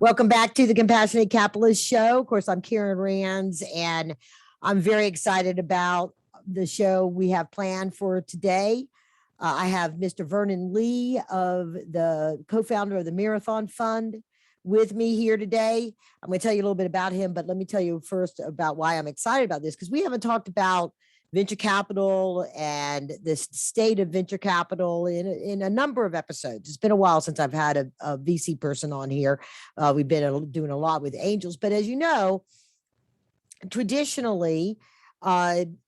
Welcome back to the Compassionate Capitalist Show. Of course, I'm Karen Rands, and I'm very excited about the show we have planned for today. I have Mr. Vernon Lee, of the co-founder of the Marathon Fund, with me here today. I'm going to tell you a little bit about him, but let me tell you first about why I'm excited about this, because we haven't talked about venture capital and the state of venture capital in a number of episodes. It's been a while since I've had a VC person on here. We've been doing a lot with angels, but as you know, traditionally,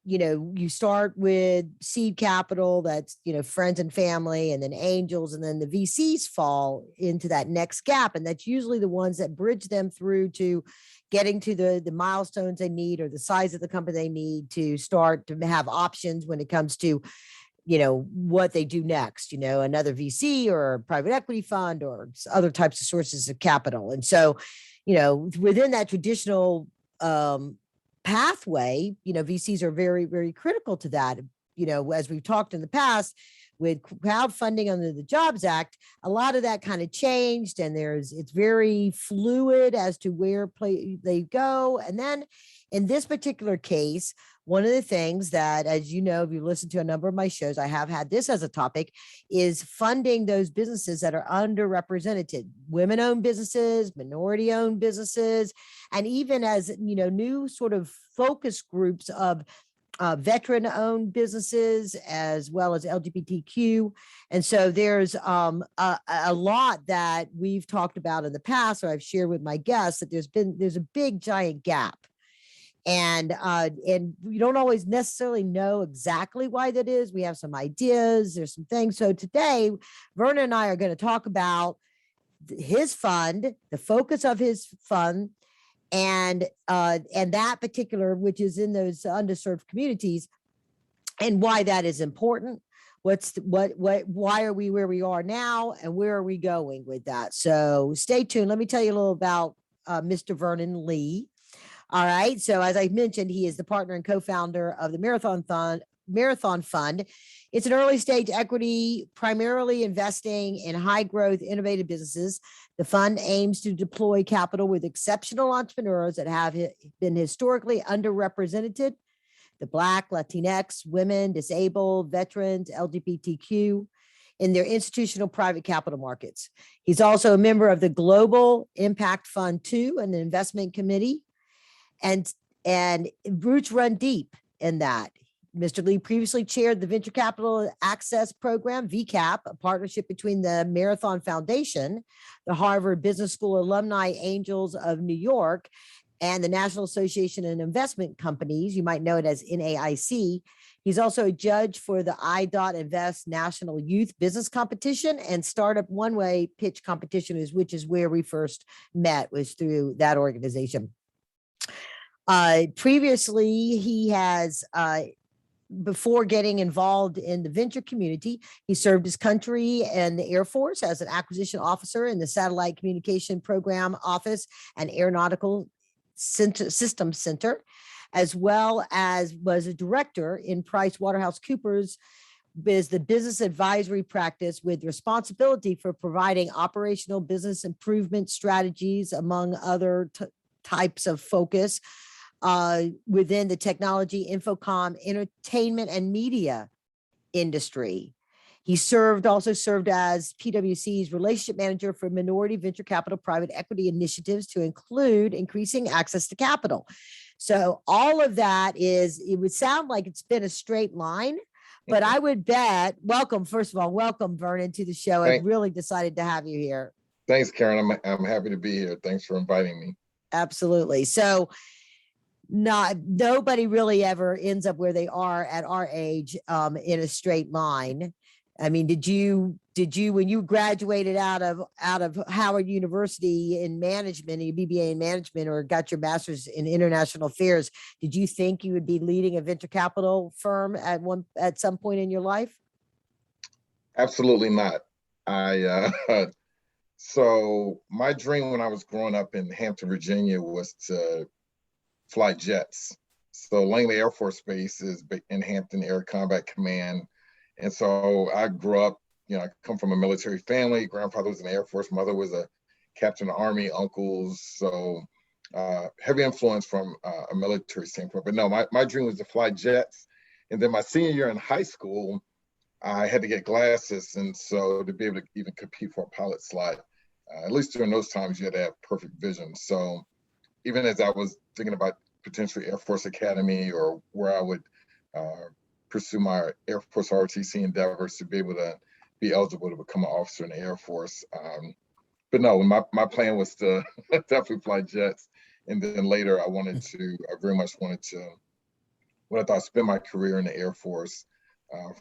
you start with seed capital, that's, friends and family, and then angels, and then the VCs fall into that next gap. And that's usually the ones that bridge them through to getting to the milestones they need, or the size of the company they need to start to have options when it comes to, what they do next, another VC or a private equity fund or other types of sources of capital. And so, within that traditional pathway, VCs are very, very critical to that. As we've talked in the past with crowdfunding under the Jobs Act, a lot of that kind of changed, and it's very fluid as to where they go. And then in this particular case, one of the things that, as you know, if you listen to a number of my shows, I have had this as a topic, is funding those businesses that are underrepresented, women-owned businesses, minority-owned businesses, and even as, new sort of focus groups of veteran-owned businesses, as well as LGBTQ. And so there's a lot that we've talked about in the past, or I've shared with my guests, that there's a big giant gap. And we don't always necessarily know exactly why that is. We have some ideas, there's some things. So today, Vernon and I are going to talk about his fund, the focus of his fund, and that particular, which is in those underserved communities, and why that is important. Why are we where we are now, and where are we going with that? So stay tuned. Let me tell you a little about Mr. Vernon Lee. All right. So as I mentioned, he is the partner and co-founder of the Marathon Fund. It's an early stage equity, primarily investing in high growth, innovative businesses. The fund aims to deploy capital with exceptional entrepreneurs that have been historically underrepresented: the Black, Latinx, women, disabled, veterans, LGBTQ, in their institutional private capital markets. He's also a member of the Global Impact Fund 2 and the investment committee. And roots run deep in that. Mr. Lee previously chaired the Venture Capital Access Program, VCAP, a partnership between the Marathon Foundation, the Harvard Business School Alumni Angels of New York, and the National Association of Investment Companies. You might know it as NAIC. He's also a judge for the I.Invest National Youth Business Competition and Startup One-Way Pitch Competition, which is where we first met, was through that organization. Previously, he has, before getting involved in the venture community, he served his country and the Air Force as an acquisition officer in the Satellite Communication Program Office and Aeronautical Systems Center, as well as was a director in PricewaterhouseCoopers, is the business advisory practice with responsibility for providing operational business improvement strategies, among other types of focus within the technology, infocom, entertainment, and media industry. He also served as PwC's relationship manager for minority venture capital private equity initiatives, to include increasing access to capital. So all of that it would sound like it's been a straight line, but I would bet, first of all, welcome Vernon to the show. I'm really decided to have you here. Thanks, Karen. I'm happy to be here. Thanks for inviting me. Absolutely. So nobody really ever ends up where they are at our age in a straight line. I mean, did you when you graduated out of Howard University in management, your BBA in management, or got your master's in international affairs, did you think you would be leading a venture capital firm at some point in your life? Absolutely not. So my dream when I was growing up in Hampton, Virginia, was to fly jets. So Langley Air Force Base is in Hampton Air Combat Command. And so I grew up, I come from a military family. Grandfather was in the Air Force. Mother was a captain of the Army, uncles. So heavy influence from a military standpoint. But no, my dream was to fly jets. And then my senior year in high school, I had to get glasses. And so to be able to even compete for a pilot slot, at least during those times, you had to have perfect vision. So even as I was thinking about potentially Air Force Academy or where I would pursue my Air Force ROTC endeavors to be able to be eligible to become an officer in the Air Force. But no, my plan was to definitely fly jets. And then later I very much wanted to, what I thought, spend my career in the Air Force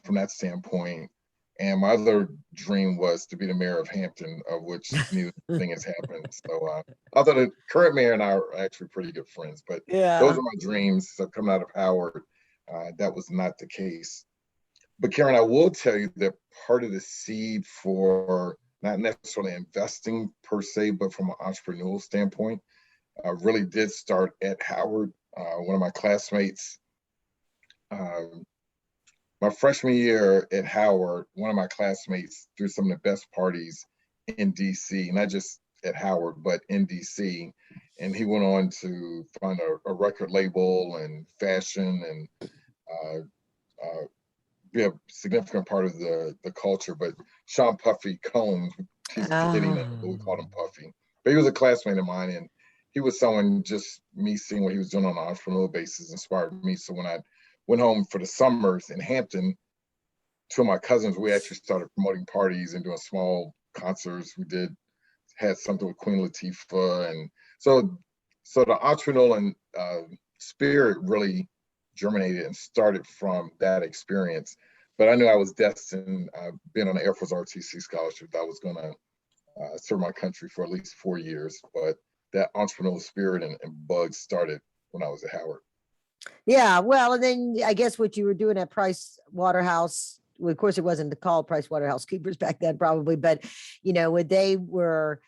from that standpoint. And my other dream was to be the mayor of Hampton, of which neither thing has happened. So although the current mayor and I are actually pretty good friends, but those are my dreams. So coming out of Howard, that was not the case. But Karen, I will tell you that part of the seed for not necessarily investing per se, but from an entrepreneurial standpoint, really did start at Howard. One of my classmates, my freshman year at Howard, one of my classmates threw some of the best parties in DC, not just at Howard, but in DC. And he went on to find a record label and fashion and be a significant part of the culture. But Sean Puffy Combs, he's kidding, but we called him Puffy. But he was a classmate of mine, and he was someone, just me seeing what he was doing on an entrepreneurial basis inspired me. So when I went home for the summers in Hampton, two of my cousins, we actually started promoting parties and doing small concerts. Had something with Queen Latifah. And so the entrepreneurial and spirit really germinated and started from that experience. But I knew I was destined, being on the Air Force ROTC scholarship, that I was going to serve my country for at least 4 years. But that entrepreneurial spirit and bug started when I was at Howard. Yeah, well, and then I guess what you were doing at Price Waterhouse, well, of course, it wasn't called Price Waterhouse Coopers back then, probably, but when they were,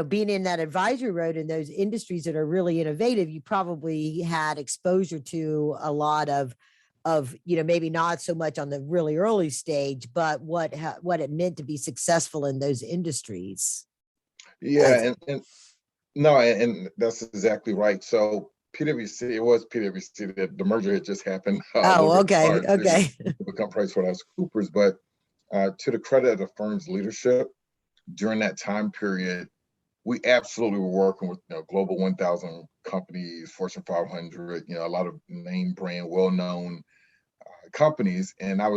being in that advisory road in those industries that are really innovative, you probably had exposure to a lot of maybe not so much on the really early stage, but what it meant to be successful in those industries. Yeah, and that's exactly right. So PwC, it was PwC that the merger had just happened. Okay. To become PricewaterhouseCoopers, but to the credit of the firm's leadership during that time period, we absolutely were working with global 1,000 companies, Fortune 500, a lot of name brand, well-known companies, and I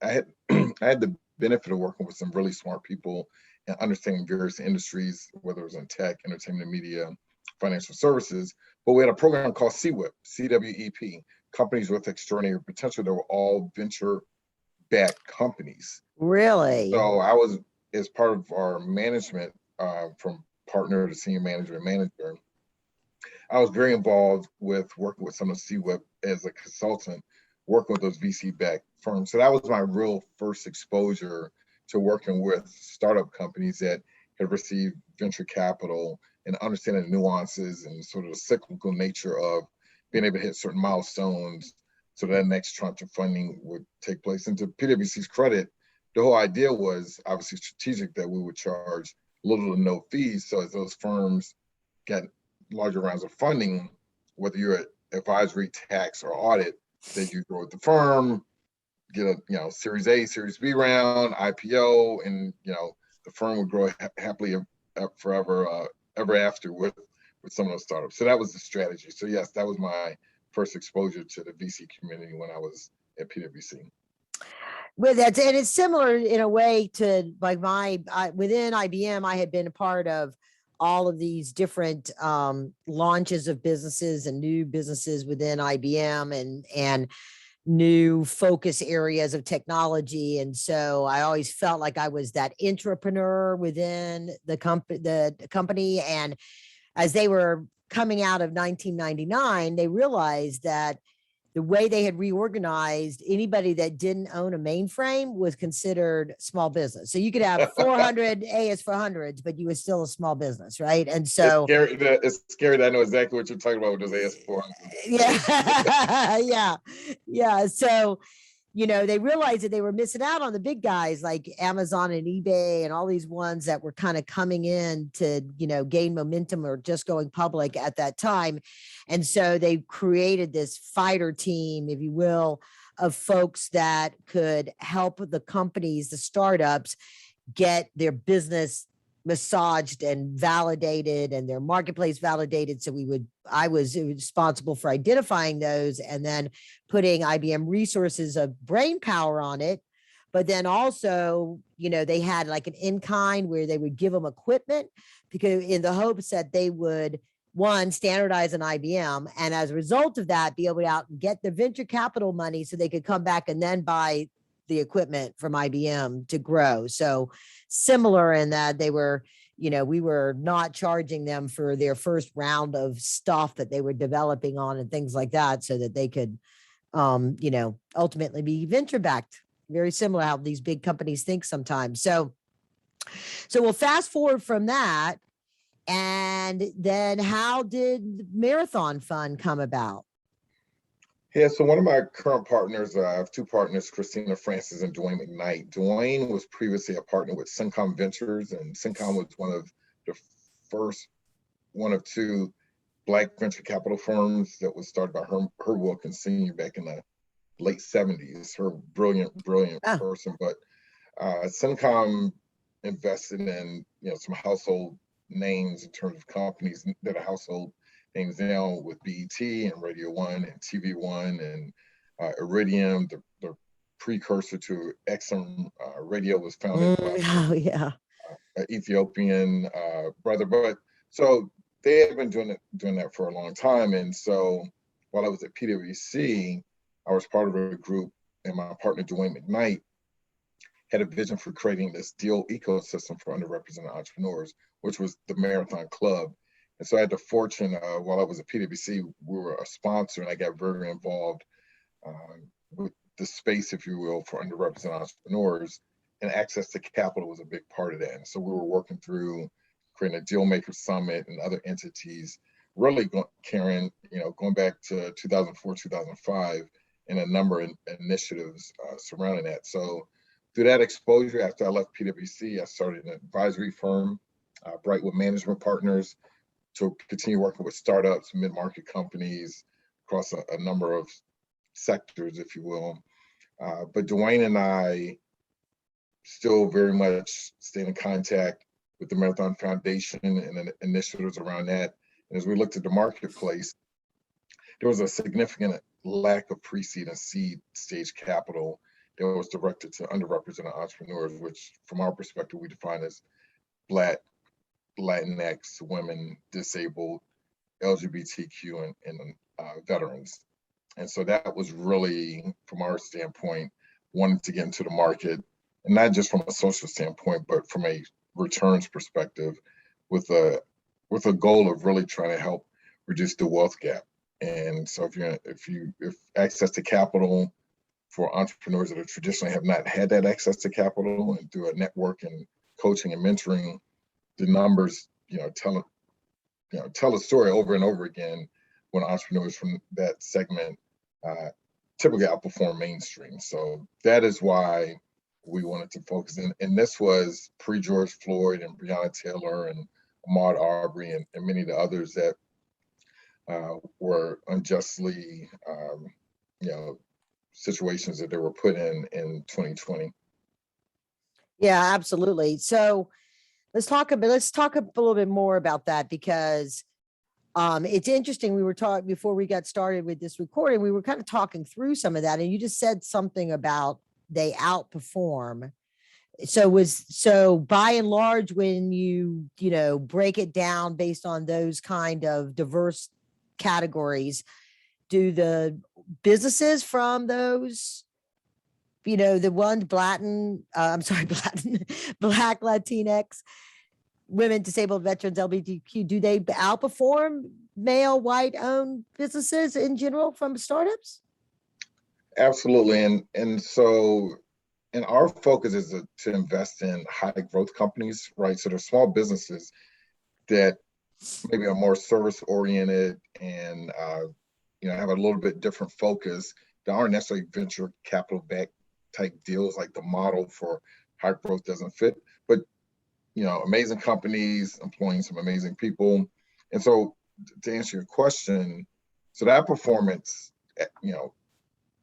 had I had the benefit of working with some really smart people and understanding various industries, whether it was in tech, entertainment, media, financial services. But we had a program called CWIP, CWEP, Companies with Extraordinary Potential. They were all venture-backed companies. Really? So I was, as part of our management, from partner to senior manager, I was very involved with working with some of CWIP as a consultant, working with those VC-backed firms. So that was my real first exposure to working with startup companies that had received venture capital and understanding the nuances and sort of the cyclical nature of being able to hit certain milestones so that next tranche of funding would take place. And to PwC's credit, the whole idea was obviously strategic, that we would charge little to no fees. So as those firms get larger rounds of funding, whether you're at advisory, tax, or audit, that you grow with the firm, get a Series A, Series B round, IPO, and the firm would grow happily forever, ever after with some of those startups. So that was the strategy. So yes, that was my first exposure to the VC community when I was at PwC. Well, and it's similar in a way to like within IBM, I had been a part of all of these different launches of businesses and new businesses within IBM and new focus areas of technology. And so I always felt like I was that entrepreneur within the company. And as they were coming out of 1999, they realized that the way they had reorganized, anybody that didn't own a mainframe was considered small business. So you could have 400 AS400s, but you were still a small business, right? And so it's scary that I know exactly what you're talking about with those AS400s. Yeah. So, they realized that they were missing out on the big guys like Amazon and eBay and all these ones that were kind of coming in to, gain momentum or just going public at that time. And so they created this fighter team, if you will, of folks that could help the companies, the startups, get their business massaged and validated and their marketplace validated. So I was responsible for identifying those and then putting IBM resources of brain power on it. But then also, they had like an in-kind where they would give them equipment because in the hopes that they would, one, standardize an IBM. And as a result of that, be able to out and get the venture capital money so they could come back and then buy the equipment from IBM to grow. So similar in that they were, we were not charging them for their first round of stuff that they were developing on and things like that so that they could, ultimately be venture backed. Very similar how these big companies think sometimes. So we'll fast forward from that. And then how did the Marathon Fund come about? Yeah, so one of my current partners, I have two partners, Christina Francis and Dwayne McKnight. Dwayne was previously a partner with Syncom Ventures, and Syncom was one of the first, one of two Black venture capital firms that was started by Herb Wilkins Sr. back in the late 70s. Her brilliant person, but Syncom invested in some household names in terms of companies that are household names now with BET and Radio One and TV One and Iridium, the precursor to XM Radio was founded by an Ethiopian brother. But so they had been doing that for a long time. And so while I was at PwC, I was part of a group, and my partner Dwayne McKnight had a vision for creating this deal ecosystem for underrepresented entrepreneurs, which was the Marathon Club. And so I had the fortune, while I was at PwC, we were a sponsor, and I got very involved with the space, if you will, for underrepresented entrepreneurs, and access to capital was a big part of that. And so we were working through creating a deal maker summit and other entities, really going back to 2004, 2005, and a number of initiatives surrounding that. So through that exposure, after I left PwC, I started an advisory firm, Brightwood Management Partners, to continue working with startups, mid-market companies across a number of sectors, if you will. But Dwayne and I still very much stay in contact with the Marathon Foundation and initiatives around that. And as we looked at the marketplace, there was a significant lack of pre-seed and seed stage capital that was directed to underrepresented entrepreneurs, which from our perspective, we define as Black, LatinX, women, disabled, LGBTQ, and veterans. And so that was really, from our standpoint, wanting to get into the market, and not just from a social standpoint, but from a returns perspective, with a goal of really trying to help reduce the wealth gap. And so if access to capital for entrepreneurs that traditionally have not had that access to capital, and through a network and coaching and mentoring, the numbers, tell a story over and over again when entrepreneurs from that segment typically outperform mainstream. So that is why we wanted to focus in. And this was pre-George Floyd and Breonna Taylor and Ahmaud Arbery and many of the others that were unjustly, situations that they were put in 2020. Yeah, absolutely. So let's talk a little bit more about that, because it's interesting. We were talking before we got started with this recording, we were kind of talking through some of that, and you just said something about they outperform. So by and large, when you break it down based on those kind of diverse categories, do the businesses from those, the one Black, Latinx, women, disabled, veterans, LGBTQ, do they outperform male, white-owned businesses in general from startups? Absolutely. And so, and our focus is to invest in high growth companies, right? So there's small businesses that maybe are more service oriented and have a little bit different focus that aren't necessarily venture capital backed type deals, like the model for high growth doesn't fit, but amazing companies employing some amazing people. And so to answer your question, so that performance,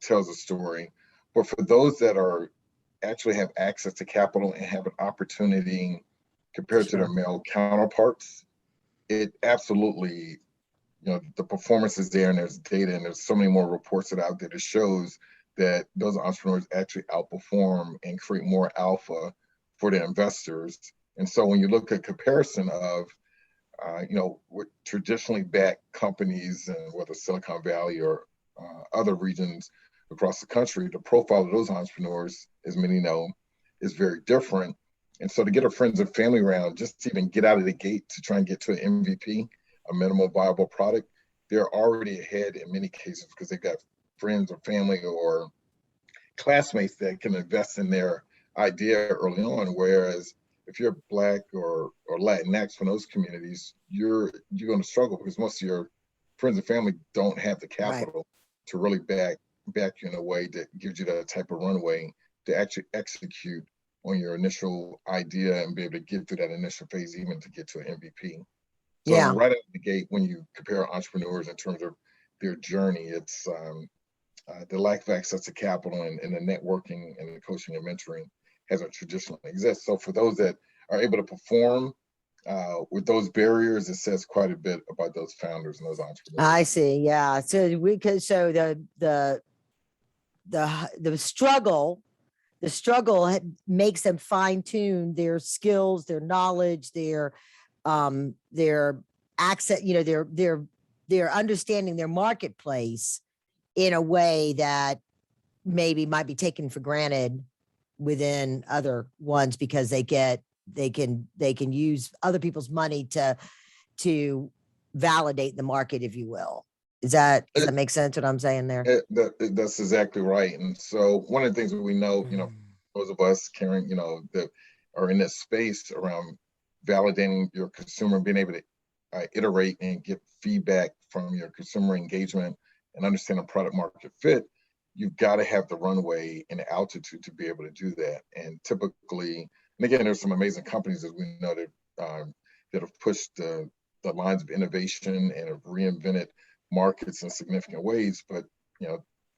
tells a story. But for those that are actually have access to capital and have an opportunity compared to their male counterparts, it absolutely, the performance is there, and there's data, and there's so many more reports that are out there that shows that those entrepreneurs actually outperform and create more alpha for their investors. And so when you look at comparison of, with traditionally backed companies, and whether Silicon Valley or other regions across the country, the profile of those entrepreneurs, as many know, is very different. And so to get a friends and family round, just to even get out of the gate to try and get to an MVP, a minimal viable product, they're already ahead in many cases because they've got friends or family or classmates that can invest in their idea early on. Whereas if you're Black or LatinX from those communities, you're going to struggle because most of your friends and family don't have the capital to really back you in a way that gives you that type of runway to actually execute on your initial idea and be able to get through that initial phase, even to get to an MVP. So right out of the gate, when you compare entrepreneurs in terms of their journey, it's the lack of access to capital and the networking and the coaching and mentoring hasn't traditionally existed. So for those that are able to perform with those barriers, it says quite a bit about those founders and those entrepreneurs. I see. Yeah. So the struggle makes them fine tune their skills, their knowledge, their access, their understanding their marketplace in a way that maybe might be taken for granted within other ones, because they can use other people's money to validate the market, if you will. Does that make sense what I'm saying there? That's exactly right. And so one of the things that we know, those of us carrying, that are in this space around validating your consumer, being able to iterate and get feedback from your consumer engagement and understand the product market fit, you've got to have the runway and the altitude to be able to do that. And typically, and again, there's some amazing companies that we know that have pushed the lines of innovation and have reinvented markets in significant ways. But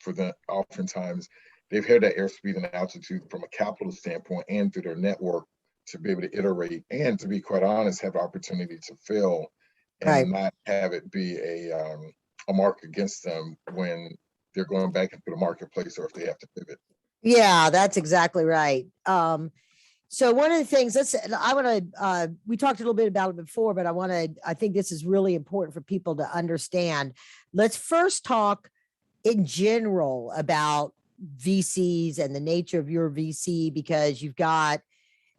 for them, oftentimes they've had that airspeed and altitude from a capital standpoint and through their network to be able to iterate and, to be quite honest, have the opportunity to fail and not have it be a mark against them when they're going back into the marketplace or if they have to pivot. Yeah, that's exactly right. So one of the things we talked a little bit about it before, but I think this is really important for people to understand. Let's first talk in general about VCs and the nature of your VC, because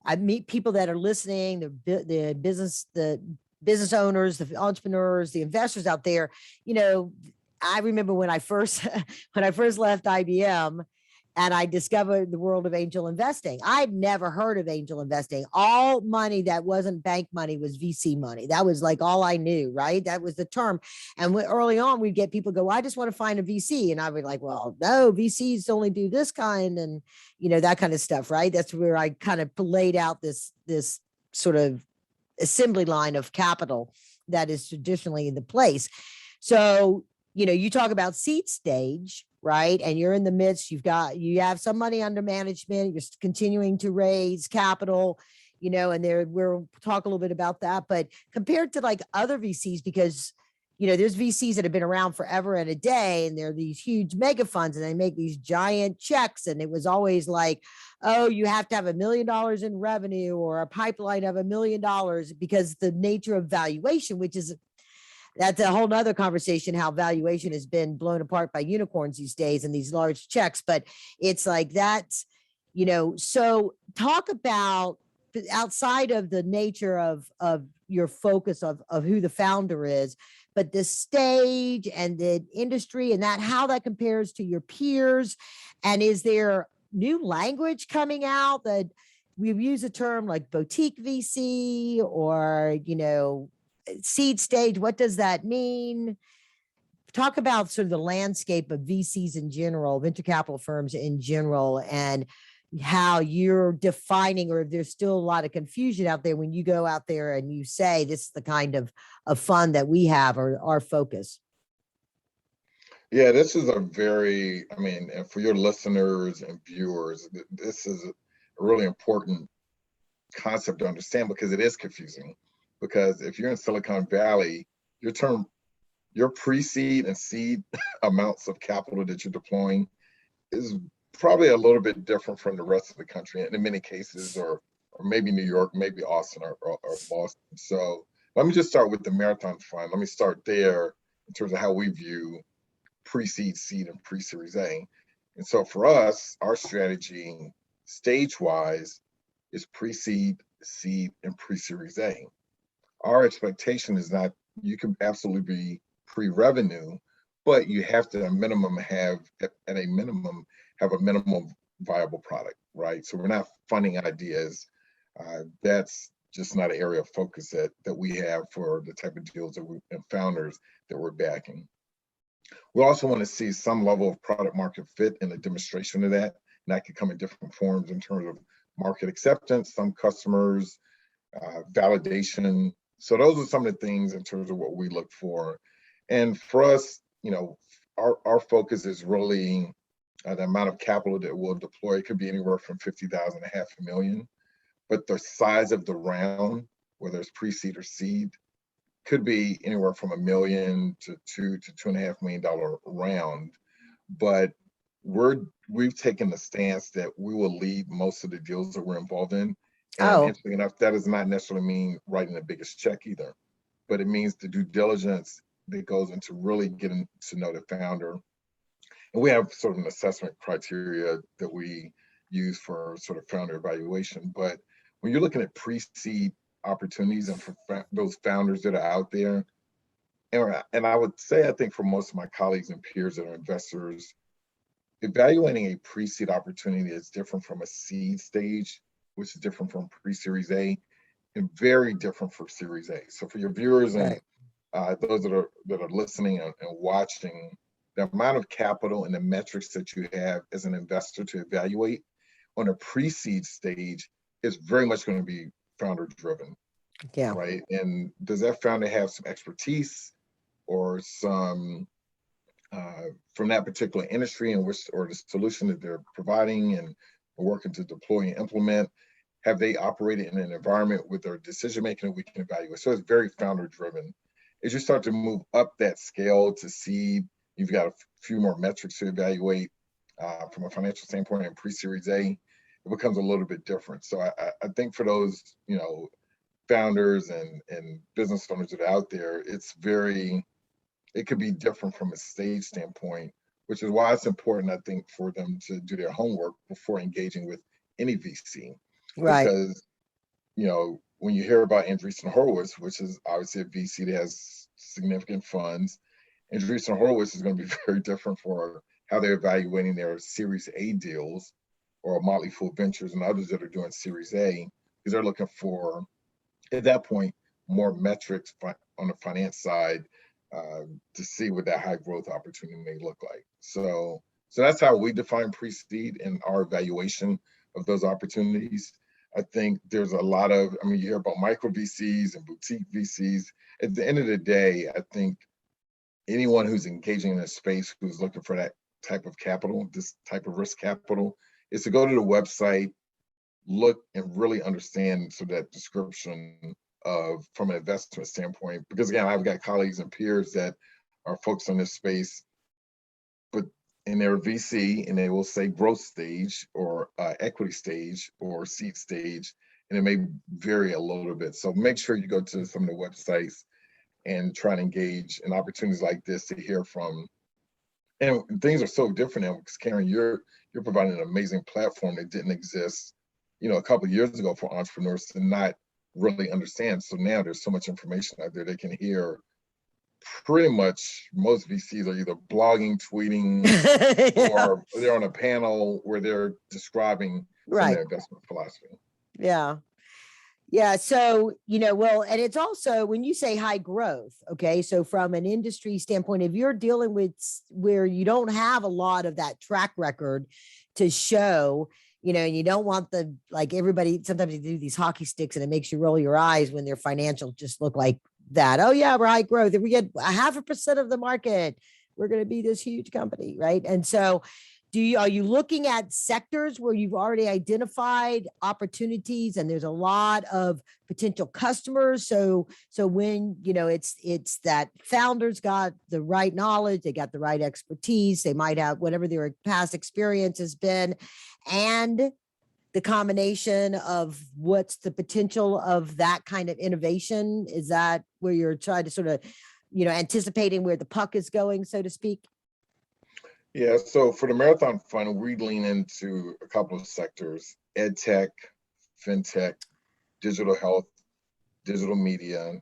I meet people that are listening, the business owners, the entrepreneurs, the investors out there. I remember when I first left IBM and I discovered the world of angel investing. I'd never heard of angel investing. All money that wasn't bank money was VC money. That was like all I knew, right? That was the term. And early on, we'd get people go, I just want to find a VC. And I would like, well, no, VCs only do this kind, and that kind of stuff, right? That's where I kind of laid out this sort of assembly line of capital that is traditionally in the place. So, you talk about seed stage, right? And you're in the midst, you have some money under management, you're continuing to raise capital, and we'll talk a little bit about that. But compared to like other VCs, because, there's VCs that have been around forever and a day, and they're these huge mega funds and they make these giant checks. And it was always like, oh, you have to have $1 million in revenue or a pipeline of $1 million, because the nature of valuation, that's a whole nother conversation, how valuation has been blown apart by unicorns these days and these large checks. But it's like that's, so talk about, outside of the nature of your focus of who the founder is, but the stage and the industry and how that compares to your peers. And is there new language coming out that we've used a term like boutique VC or, seed stage? What does that mean? talk about sort of the landscape of VCs in general, venture capital firms in general, and how you're defining, or if there's still a lot of confusion out there when you go out there and you say this is the kind of fund that we have, or our focus. Yeah, this is a very, I mean, and for your listeners and viewers, this is a really important concept to understand because it is confusing. Because if you're in Silicon Valley, your pre-seed and seed amounts of capital that you're deploying is probably a little bit different from the rest of the country in many cases, or maybe New York, maybe Austin or Boston. So let me just start with the Marathon Fund. Let me start there in terms of how we view pre-seed, seed, and pre-series A. And so for us, our strategy stage-wise is pre-seed, seed, and pre-series A. Our expectation is not, you can absolutely be pre-revenue, but you have to at a minimum have a minimum viable product, right? So we're not funding ideas. That's just not an area of focus that we have for the type of deals and founders that we're backing. We also want to see some level of product market fit in the demonstration of that. And that could come in different forms in terms of market acceptance, some customers, validation. So those are some of the things in terms of what we look for. And for us, our focus is really the amount of capital that we'll deploy. It could be anywhere from 50,000 to $500,000, but the size of the round, whether it's pre-seed or seed, could be anywhere from $1 million to $2.5 million round. But we've taken the stance that we will lead most of the deals that we're involved in. And interestingly enough, that does not necessarily mean writing the biggest check either, but it means the due diligence that goes into really getting to know the founder. And we have sort of an assessment criteria that we use for sort of founder evaluation. But when you're looking at pre-seed opportunities and for those founders that are out there, and I would say, I think for most of my colleagues and peers that are investors, evaluating a pre-seed opportunity is different from a seed stage, which is different from pre-series A, and very different for series A. So for your viewers and those that are listening and watching, the amount of capital and the metrics that you have as an investor to evaluate on a pre-seed stage is very much going to be founder driven. Yeah. Right. And does that founder have some expertise or some from that particular industry in which, or the solution that they're providing and working to deploy and implement? Have they operated in an environment with their decision making that we can evaluate? So it's very founder driven. As you start to move up that scale to seed, you've got a few more metrics to evaluate from a financial standpoint. And pre-series A, it becomes a little bit different. So I think for those, founders and business owners that are out there, it could be different from a stage standpoint, which is why it's important, I think, for them to do their homework before engaging with any VC. Right. Because, when you hear about Andreessen Horowitz, which is obviously a VC that has significant funds, Andreessen Horowitz is going to be very different for how they're evaluating their Series A deals, or Motley Fool Ventures and others that are doing Series A, because they're looking for, at that point, more metrics on the finance side to see what that high growth opportunity may look like. So that's how we define pre-seed in our evaluation of those opportunities. I think there's a lot of, you hear about micro VCs and boutique VCs. At the end of the day, I think anyone who's engaging in a space who's looking for that type of capital, this type of risk capital, is to go to the website, look and really understand that description of from an investment standpoint. Because again, I've got colleagues and peers that are focused on this space, but in their VC, and they will say growth stage or equity stage or seed stage, and it may vary a little bit. So make sure you go to some of the websites and try to engage in opportunities like this to hear from. And things are so different now because Karen, you're providing an amazing platform that didn't exist, a couple of years ago for entrepreneurs to not really understand. So now there's so much information out there they can hear. Pretty much most VCs are either blogging, tweeting, or they're on a panel where they're describing their investment philosophy. Yeah. Yeah. So, well, and it's also when you say high growth, okay. So, from an industry standpoint, if you're dealing with where you don't have a lot of that track record to show, and you don't want like everybody, sometimes you do these hockey sticks and it makes you roll your eyes when their financials just look like that. Oh, yeah, we're high growth. If we get 0.5% of the market, we're going to be this huge company. Right. And so, are you looking at sectors where you've already identified opportunities and there's a lot of potential customers? So when it's that founders got the right knowledge, they got the right expertise, they might have whatever their past experience has been, and the combination of what's the potential of that kind of innovation. Is that where you're trying to sort of anticipating where the puck is going, so to speak? Yeah, so for the Marathon Fund, we lean into a couple of sectors: ed tech, fintech, digital health, digital media,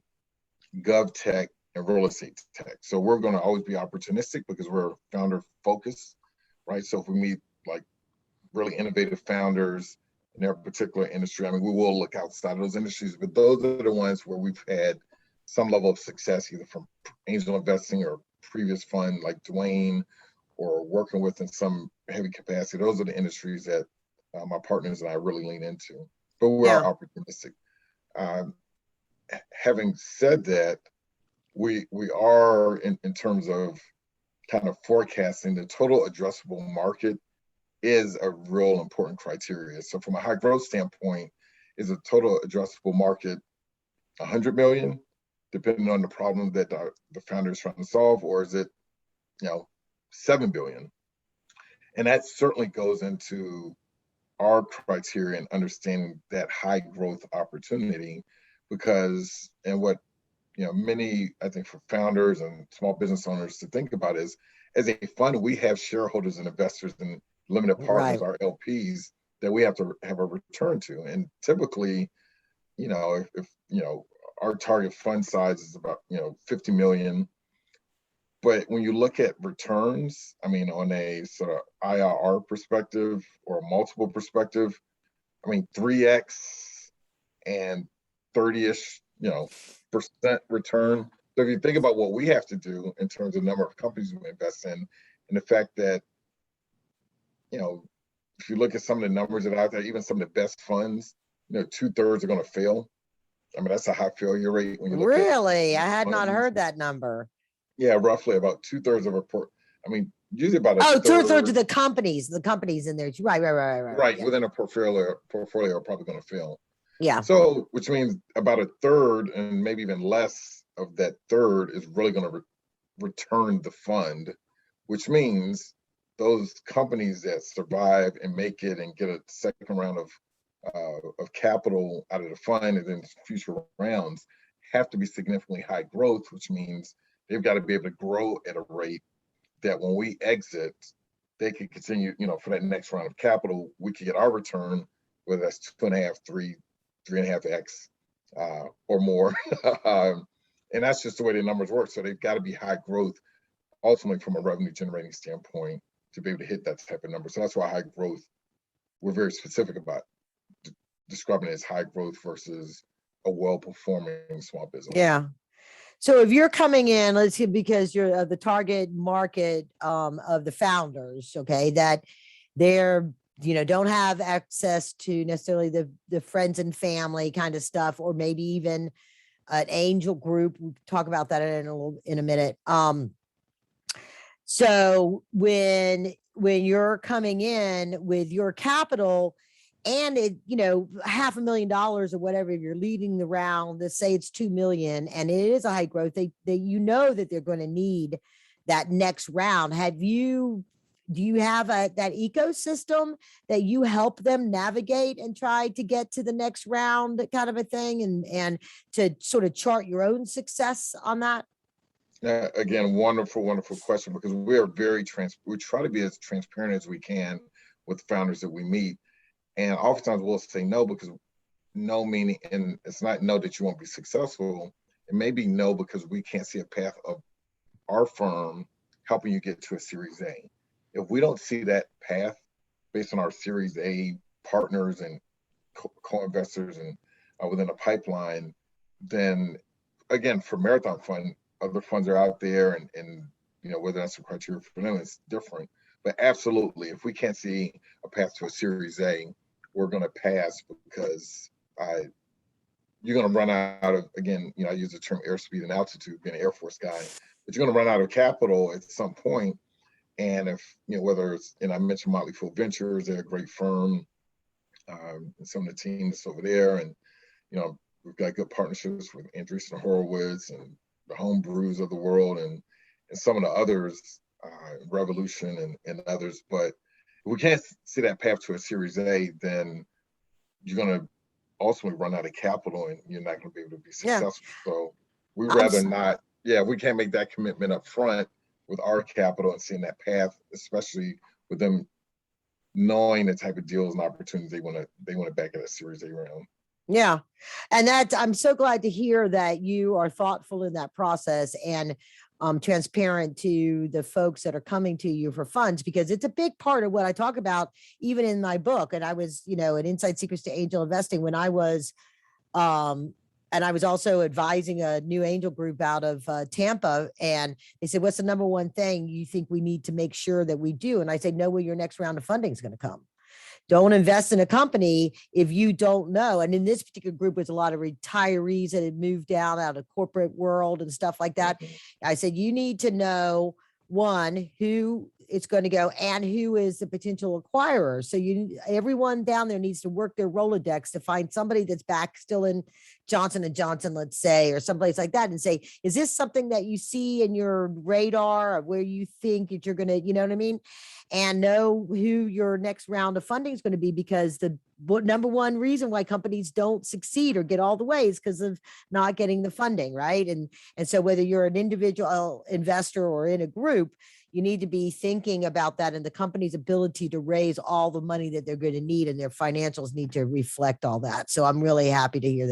gov tech, and real estate tech. So we're going to always be opportunistic because we're founder focused, right? So if we meet like really innovative founders in their particular industry, I mean, we will look outside of those industries, but those are the ones where we've had some level of success, either from angel investing or previous fund like Dwayne, or working with in some heavy capacity. Those are the industries that my partners and I really lean into, but we are Yeah. opportunistic. Having said that, we are in terms of kind of forecasting the total addressable market is a real important criteria. So from a high growth standpoint, is a total addressable market 100 million, depending on the problem that the founder is trying to solve, or is it 7 billion? And that certainly goes into our criteria and understanding that high growth opportunity, because and what many, I think, for founders and small business owners to think about is, as a fund, we have shareholders and investors and limited partners, Right. our LPs, that we have to have a return to. And typically, if our target fund size is about 50 million. But when you look at returns, I mean, on a sort of IRR perspective or a multiple perspective, I mean, 3x and 30-ish, percent return. So if you think about what we have to do in terms of the number of companies we invest in, and the fact that, if you look at some of the numbers that are out there, even some of the best funds, 2/3 are going to fail. I mean, that's a high failure rate when you look at. Really? I had not Funds. heard that number. Yeah, roughly about 2/3 of a port. I mean, usually about a Oh, two-thirds third. of the companies in there. Right. Within a portfolio are probably going to fail. Yeah. So, which means about a third, and maybe even less of that third, is really going to return the fund, which means those companies that survive and make it and get a second round of capital out of the fund and then future rounds have to be significantly high growth, which means they've got to be able to grow at a rate that when we exit, they can continue, for that next round of capital, we can get our return, whether that's 2.5, 3.5x, or more. And that's just the way the numbers work. So they've got to be high growth, ultimately from a revenue generating standpoint, to be able to hit that type of number. So that's why high growth, we're very specific about describing it as high growth versus a well-performing small business. Yeah. So if you're coming in, let's see, because you're the target market of the founders, okay, that they're, don't have access to necessarily the friends and family kind of stuff, or maybe even an angel group. We'll talk about that in a minute. So when you're coming in with your capital, and it, $500,000 or whatever, if you're leading the round, let's say it's 2 million and it is a high growth, they that they're going to need that next round. Do you have that ecosystem that you help them navigate and try to get to the next round, kind of a thing, and to sort of chart your own success on that? Again, wonderful question, because we are we try to be as transparent as we can with founders that we meet. And oftentimes we'll say no, because no meaning, and it's not no that you won't be successful. It may be no because we can't see a path of our firm helping you get to a Series A. If we don't see that path based on our Series A partners and co-investors and within a pipeline, then again, for Marathon Fund, other funds are out there, and whether that's a criteria for them, it's different. But absolutely, if we can't see a path to a Series A, we're going to pass because you're going to run out of, again, I use the term airspeed and altitude, being an Air Force guy, but you're going to run out of capital at some point. And if, whether it's, and I mentioned Motley Fool Ventures, they're a great firm, and some of the teams over there. And, we've got good partnerships with Andreessen Horowitz and the Home Brews of the world, and some of the others, Revolution and others. But if we can't see that path to a Series A, then you're going to ultimately run out of capital and you're not going to be able to be successful. So we'd rather not, we can't make that commitment up front with our capital and seeing that path, especially with them knowing the type of deals and opportunities they want to back at a Series A round. Yeah. And I'm so glad to hear that you are thoughtful in that process and transparent to the folks that are coming to you for funds, because it's a big part of what I talk about, even in my book. And I was, an Inside Secrets to Angel Investing when I was, and I was also advising a new angel group out of Tampa. And they said, what's the number one thing you think we need to make sure that we do? And I said, know where your next round of funding is going to come. Don't invest in a company if you don't know. And in this particular group was a lot of retirees that had moved down out of corporate world and stuff like that. I said, you need to know, one, who it's going to go and who is the potential acquirer. So everyone down there needs to work their Rolodex to find somebody that's back still in Johnson & Johnson, let's say, or someplace like that, and say, is this something that you see in your radar of where you think that you're going to, you know what I mean? And know who your next round of funding is going to be, because the number one reason why companies don't succeed or get all the way is because of not getting the funding, right? And so whether you're an individual investor or in a group, you need to be thinking about that and the company's ability to raise all the money that they're going to need, and their financials need to reflect all that. So I'm really happy to hear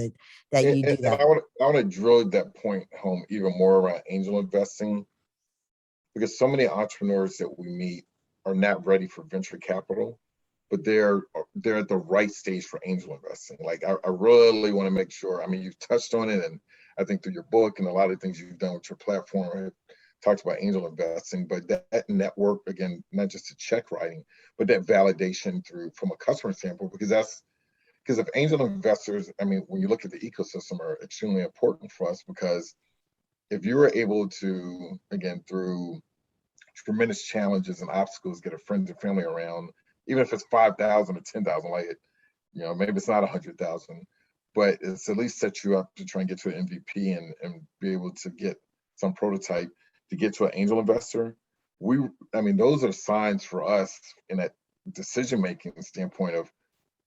that you do that. I want to drill that point home even more around angel investing, because so many entrepreneurs that we meet are not ready for venture capital, but they're at the right stage for angel investing. Like I really want to make sure, you've touched on it, and I think through your book and a lot of things you've done with your platform, have talked about angel investing, but that network, again, not just the check writing, but that validation from a customer standpoint, because if angel investors, when you look at the ecosystem, are extremely important for us, because if you were able to, again, through tremendous challenges and obstacles, get a friends and family around, even if it's 5,000 or 10,000, maybe it's not 100,000, but it's at least set you up to try and get to an MVP and be able to get some prototype to get to an angel investor. Those are signs for us in that decision-making standpoint of,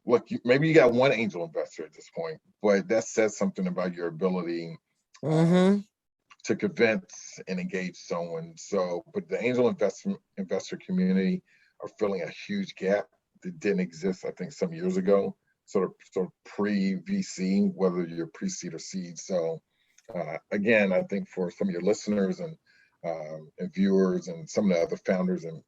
look, maybe you got one angel investor at this point, but that says something about your ability to convince and engage someone. So, but the angel investor community are filling a huge gap that didn't exist, I think, some years ago, sort of pre-VC, whether you're pre-seed or seed. So, again, I think for some of your listeners and viewers and some of the other founders and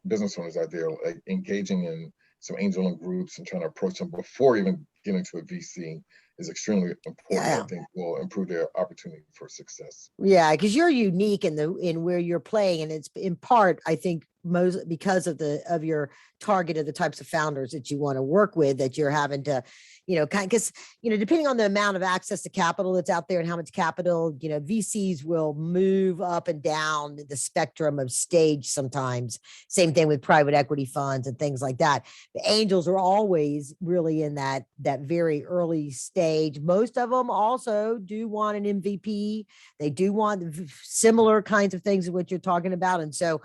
business owners out there, like engaging in some angel groups and trying to approach them before even getting to a VC is extremely important. I think will improve their opportunity for success. Yeah, because you're unique in where you're playing, and it's in part, I think, most because of your target of the types of founders that you want to work with, that you're having to, because depending on the amount of access to capital that's out there and how much capital, VCs will move up and down the spectrum of stage sometimes. Same thing with private equity funds and things like that. The angels are always really in that very early stage. Most of them also do want an MVP. They do want similar kinds of things of what you're talking about. And so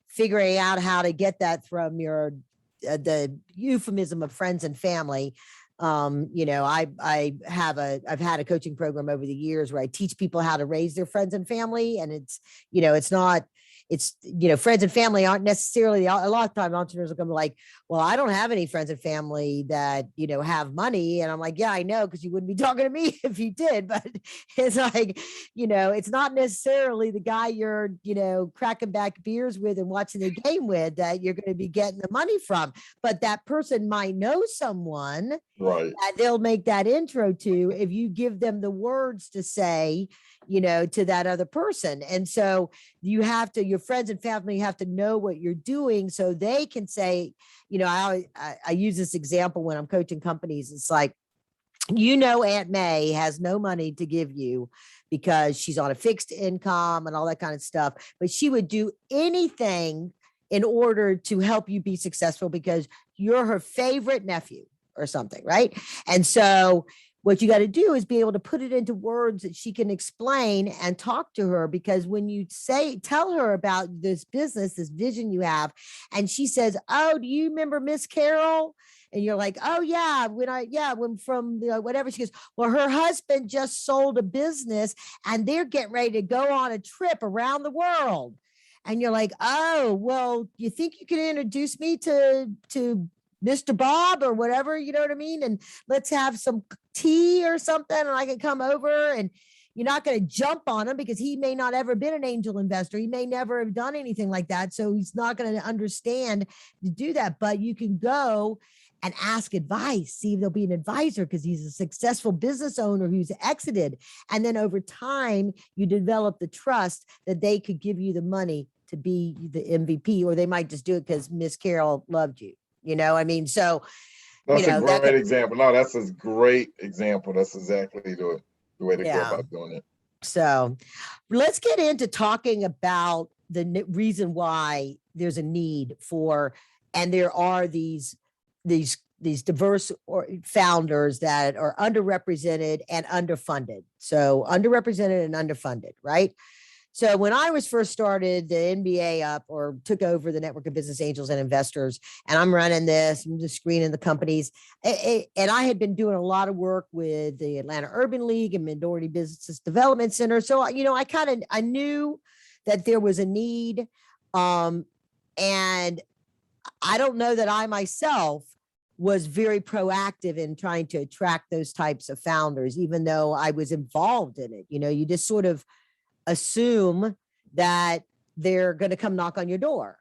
figuring out how to get that from the euphemism of friends and family. I've had a coaching program over the years where I teach people how to raise their friends and family. And it's it's, friends and family aren't necessarily, a lot of times entrepreneurs will come like, well, I don't have any friends and family that, have money. And I'm like, yeah, I know, because you wouldn't be talking to me if you did. But it's like, it's not necessarily the guy you're, cracking back beers with and watching the game with that you're going to be getting the money from. But that person might know someone Right. that they'll make that intro to if you give them the words to say, to that other person. And so your friends and family have to know what you're doing so they can say, I use this example when I'm coaching companies. It's like, Aunt May has no money to give you because she's on a fixed income and all that kind of stuff, but she would do anything in order to help you be successful because you're her favorite nephew or something, right? And so what you got to do is be able to put it into words that she can explain and talk to her, because when you tell her about this business, this vision you have, and she says, oh, do you remember Miss Carol? And you're like, oh yeah, when from whatever. She goes, well, her husband just sold a business and they're getting ready to go on a trip around the world. And you're like, oh, well, you think you can introduce me to Mr. Bob or whatever, you know what I mean? And let's have some tea or something, and I can come over. And you're not going to jump on him because he may not ever been an angel investor. He may never have done anything like that. So he's not going to understand to do that. But you can go and ask advice, see if there'll be an advisor, because he's a successful business owner who's exited. And then over time, you develop the trust that they could give you the money to be the MVP, or they might just do it because Miss Carol loved you. So that's a great example. No, that's a great example. That's exactly the way to go about doing it. So let's get into talking about the reason why there's a need for, and there are these diverse founders that are underrepresented and underfunded. So underrepresented and underfunded, right? So when I was first started the NBA up, or took over the network of business angels and investors, and I'm running this, I'm just screening the companies. And I had been doing a lot of work with the Atlanta Urban League and Minority Business Development Center. So, I knew that there was a need. And I don't know that I myself was very proactive in trying to attract those types of founders, even though I was involved in it. You just sort of assume that they're going to come knock on your door.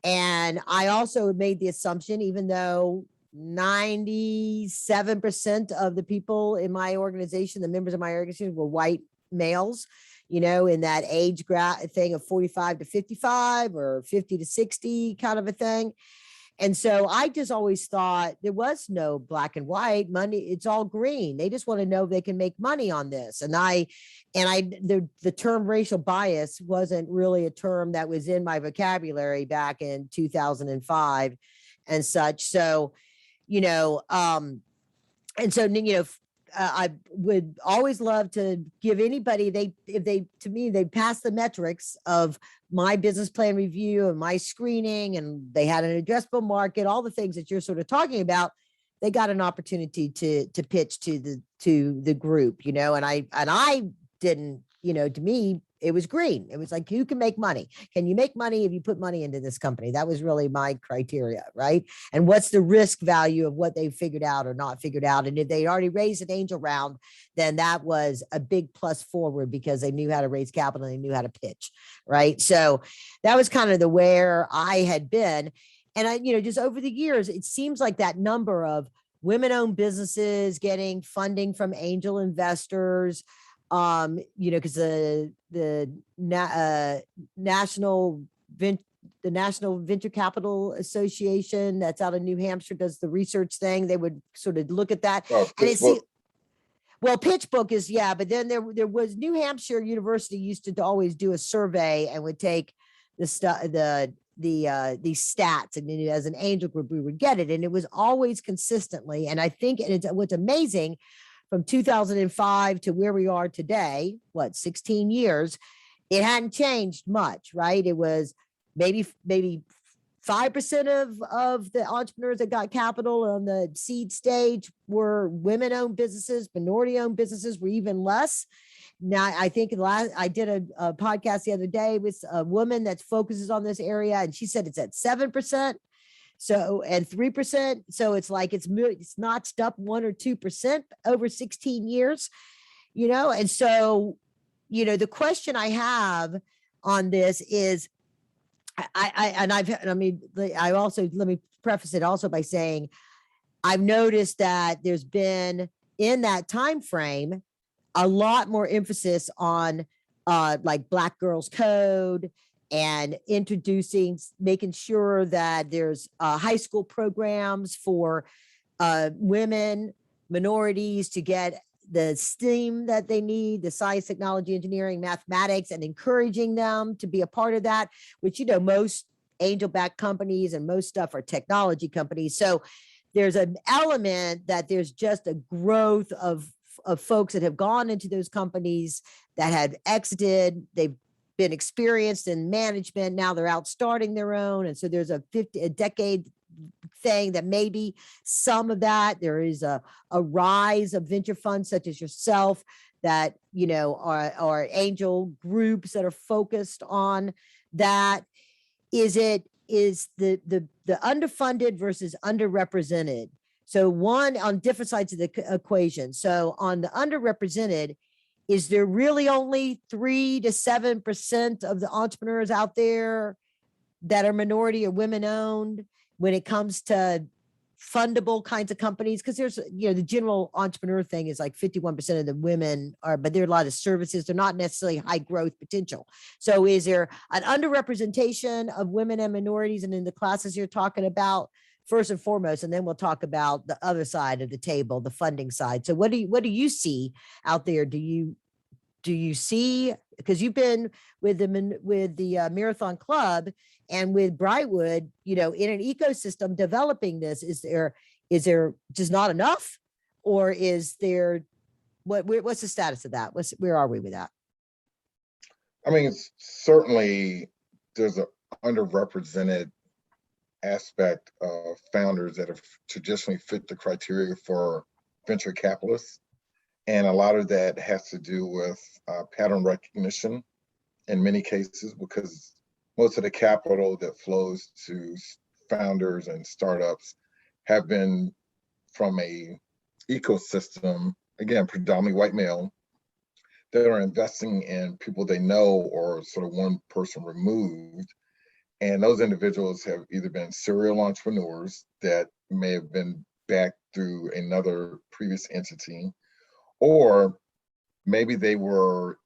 And I also made the assumption, even though 97% of the people in my organization, the members of my organization, were white males, in that age thing of 45 to 55 or 50 to 60 kind of a thing. And so I just always thought there was no black and white money. It's all green. They just want to know if they can make money on this. And the term racial bias wasn't really a term that was in my vocabulary back in 2005 and such. So, I would always love to give anybody, they pass the metrics of my business plan review and my screening, and they had an addressable market, all the things that you're sort of talking about, they got an opportunity to pitch to the group, and I didn't, to me, it was green. It was like, who can make money? Can you make money if you put money into this company? That was really my criteria, right? And what's the risk value of what they figured out or not figured out? And if they already raised an angel round, then that was a big plus forward, because they knew how to raise capital and they knew how to pitch, right? So that was kind of the where I had been. And just over the years, it seems like that number of women-owned businesses getting funding from angel investors, because the National Venture Capital Association that's out of New Hampshire does the research thing. They would sort of look at that. Oh, PitchBook is, but then there was New Hampshire University used to always do a survey and would take these stats, and then as an angel group, we would get it. And it was always consistently. And I think what's amazing, from 2005 to where we are today, 16 years, it hadn't changed much, right? It was maybe 5% of the entrepreneurs that got capital on the seed stage were women-owned businesses. Minority-owned businesses were even less. Now, I think I did a podcast the other day with a woman that focuses on this area, and she said it's at 7%. So, and 3%. So it's like it's notched up 1 or 2% over 16 years, and so, the question I have on this is, let me preface it also by saying, I've noticed that there's been in that time frame a lot more emphasis on like Black Girls Code and making sure that there's high school programs for women, minorities to get the STEAM that they need, the science, technology, engineering, mathematics, and encouraging them to be a part of that, which, most angel-backed companies and most stuff are technology companies. So there's an element that there's just a growth of folks that have gone into those companies that had exited. They've been experienced in management. Now they're out starting their own. And so there's a decade thing that maybe some of that, there is a rise of venture funds such as yourself that, are angel groups that are focused on that. Is the underfunded versus underrepresented? So one on different sides of the equation. So on the underrepresented, is there really only 3 to 7% of the entrepreneurs out there that are minority or women owned when it comes to fundable kinds of companies? Because there's, the general entrepreneur thing is like 51% of the women are, but there are a lot of services. They're not necessarily high growth potential. So is there an underrepresentation of women and minorities and in the classes you're talking about? First and foremost, and then we'll talk about the other side of the table, the funding side. So what do you see out there? Do you see, because you've been with the Marathon Club and with Brightwood, in an ecosystem developing this, is there just not enough, or is there what's the status of that? Where are we with that? I mean, certainly there's an underrepresented aspect of founders that have traditionally fit the criteria for venture capitalists. And a lot of that has to do with pattern recognition in many cases, because most of the capital that flows to founders and startups have been from a ecosystem, again, predominantly white male, that are investing in people they know or sort of one person removed. And those individuals have either been serial entrepreneurs that may have been backed through another previous entity, or maybe they were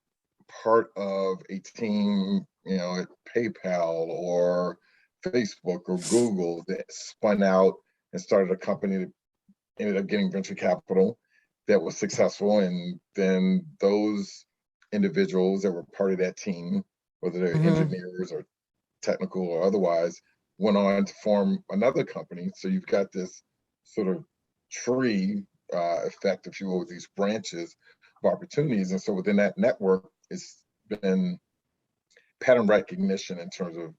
part of a team, at PayPal or Facebook or Google that spun out and started a company that ended up getting venture capital that was successful. And then those individuals that were part of that team, whether they're engineers or technical or otherwise, went on to form another company. So you've got this sort of tree effect, if you will, with these branches of opportunities. And so within that network, it's been pattern recognition in terms of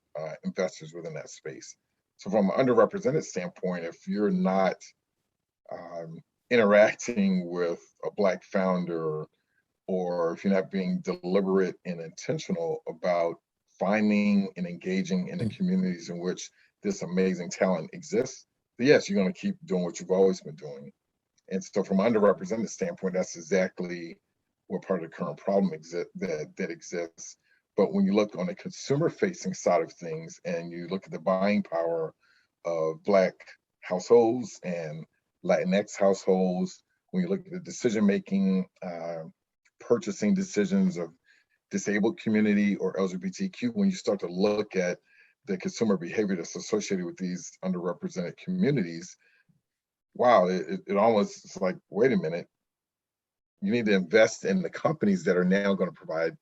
investors within that space. So from an underrepresented standpoint, if you're not interacting with a Black founder, or if you're not being deliberate and intentional about finding and engaging in the communities in which this amazing talent exists, yes, you're going to keep doing what you've always been doing. And so from an underrepresented standpoint, that's exactly what part of the current problem that exists. But when you look on the consumer-facing side of things and you look at the buying power of Black households and Latinx households, when you look at the decision-making, purchasing decisions of disabled community or LGBTQ, when you start to look at the consumer behavior that's associated with these underrepresented communities, wow, it almost is like, wait a minute, you need to invest in the companies that are now going to provide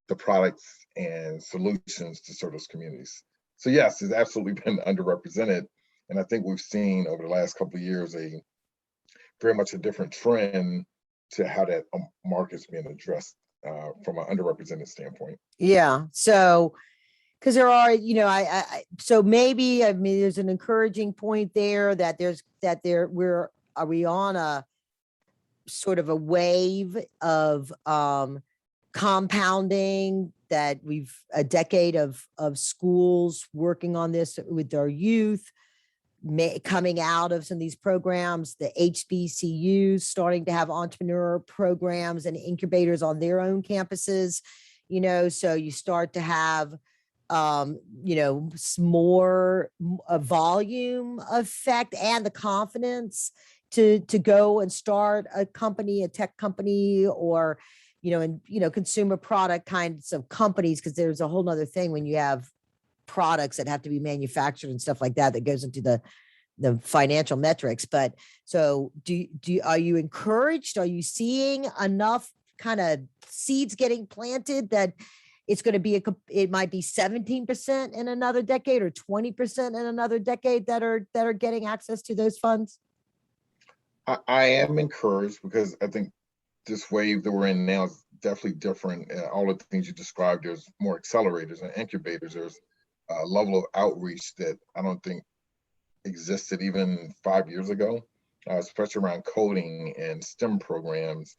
the products and solutions to serve those communities. So yes, it's absolutely been underrepresented. And I think we've seen over the last couple of years very much a different trend to how that market's being addressed from an underrepresented standpoint. Yeah. So, because there are, so maybe, I mean, there's an encouraging point there that are we on a sort of a wave of compounding, that we've a decade of schools working on this with our youth, coming out of some of these programs, the HBCUs starting to have entrepreneur programs and incubators on their own campuses, so you start to have more a volume effect and the confidence to go and start a company, a tech company, or consumer product kinds of companies, because there's a whole nother thing when you have products that have to be manufactured and stuff like that goes into the financial metrics. But so are you encouraged? Are you seeing enough kind of seeds getting planted that it's going to be it might be 17% in another decade or 20% in another decade that are getting access to those funds? I am encouraged, because I think this wave that we're in now is definitely different. All of the things you described, there's more accelerators and incubators. There's a level of outreach that I don't think existed even 5 years ago, especially around coding and STEM programs.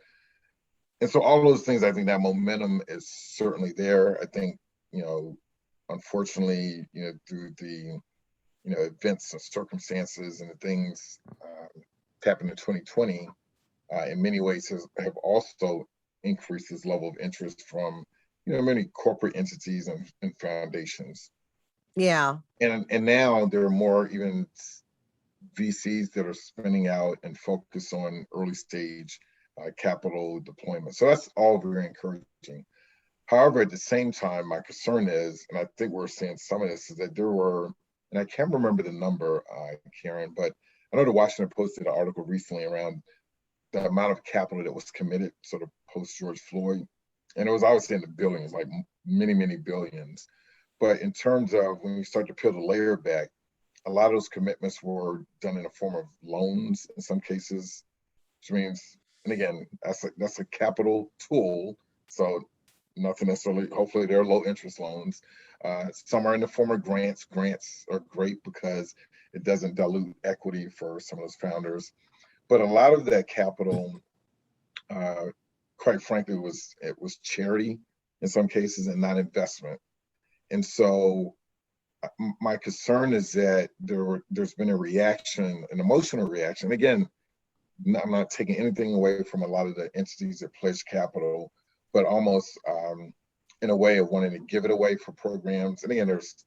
And so all those things, I think that momentum is certainly there. I think, unfortunately, through the, events and circumstances and the things happened in 2020, in many ways have also increased this level of interest from, many corporate entities and foundations. Yeah. And now there are more even VCs that are spinning out and focus on early stage capital deployment. So that's all very encouraging. However, at the same time, my concern is, and I think we're seeing some of this, is that there were, and I can't remember the number, Karen, but I know the Washington Post did an article recently around the amount of capital that was committed sort of post George Floyd. And it was obviously in the billions, like many, many billions. But in terms of when you start to peel the layer back, a lot of those commitments were done in the form of loans in some cases, which means, and again, that's a capital tool. So nothing necessarily, hopefully they're low interest loans. Some are in the form of grants. Grants are great because it doesn't dilute equity for some of those founders. But a lot of that capital, quite frankly, it was charity in some cases and not investment. And so my concern is that there's been a reaction, an emotional reaction. Again, I'm not taking anything away from a lot of the entities that pledge capital, but almost in a way of wanting to give it away for programs. And again, there's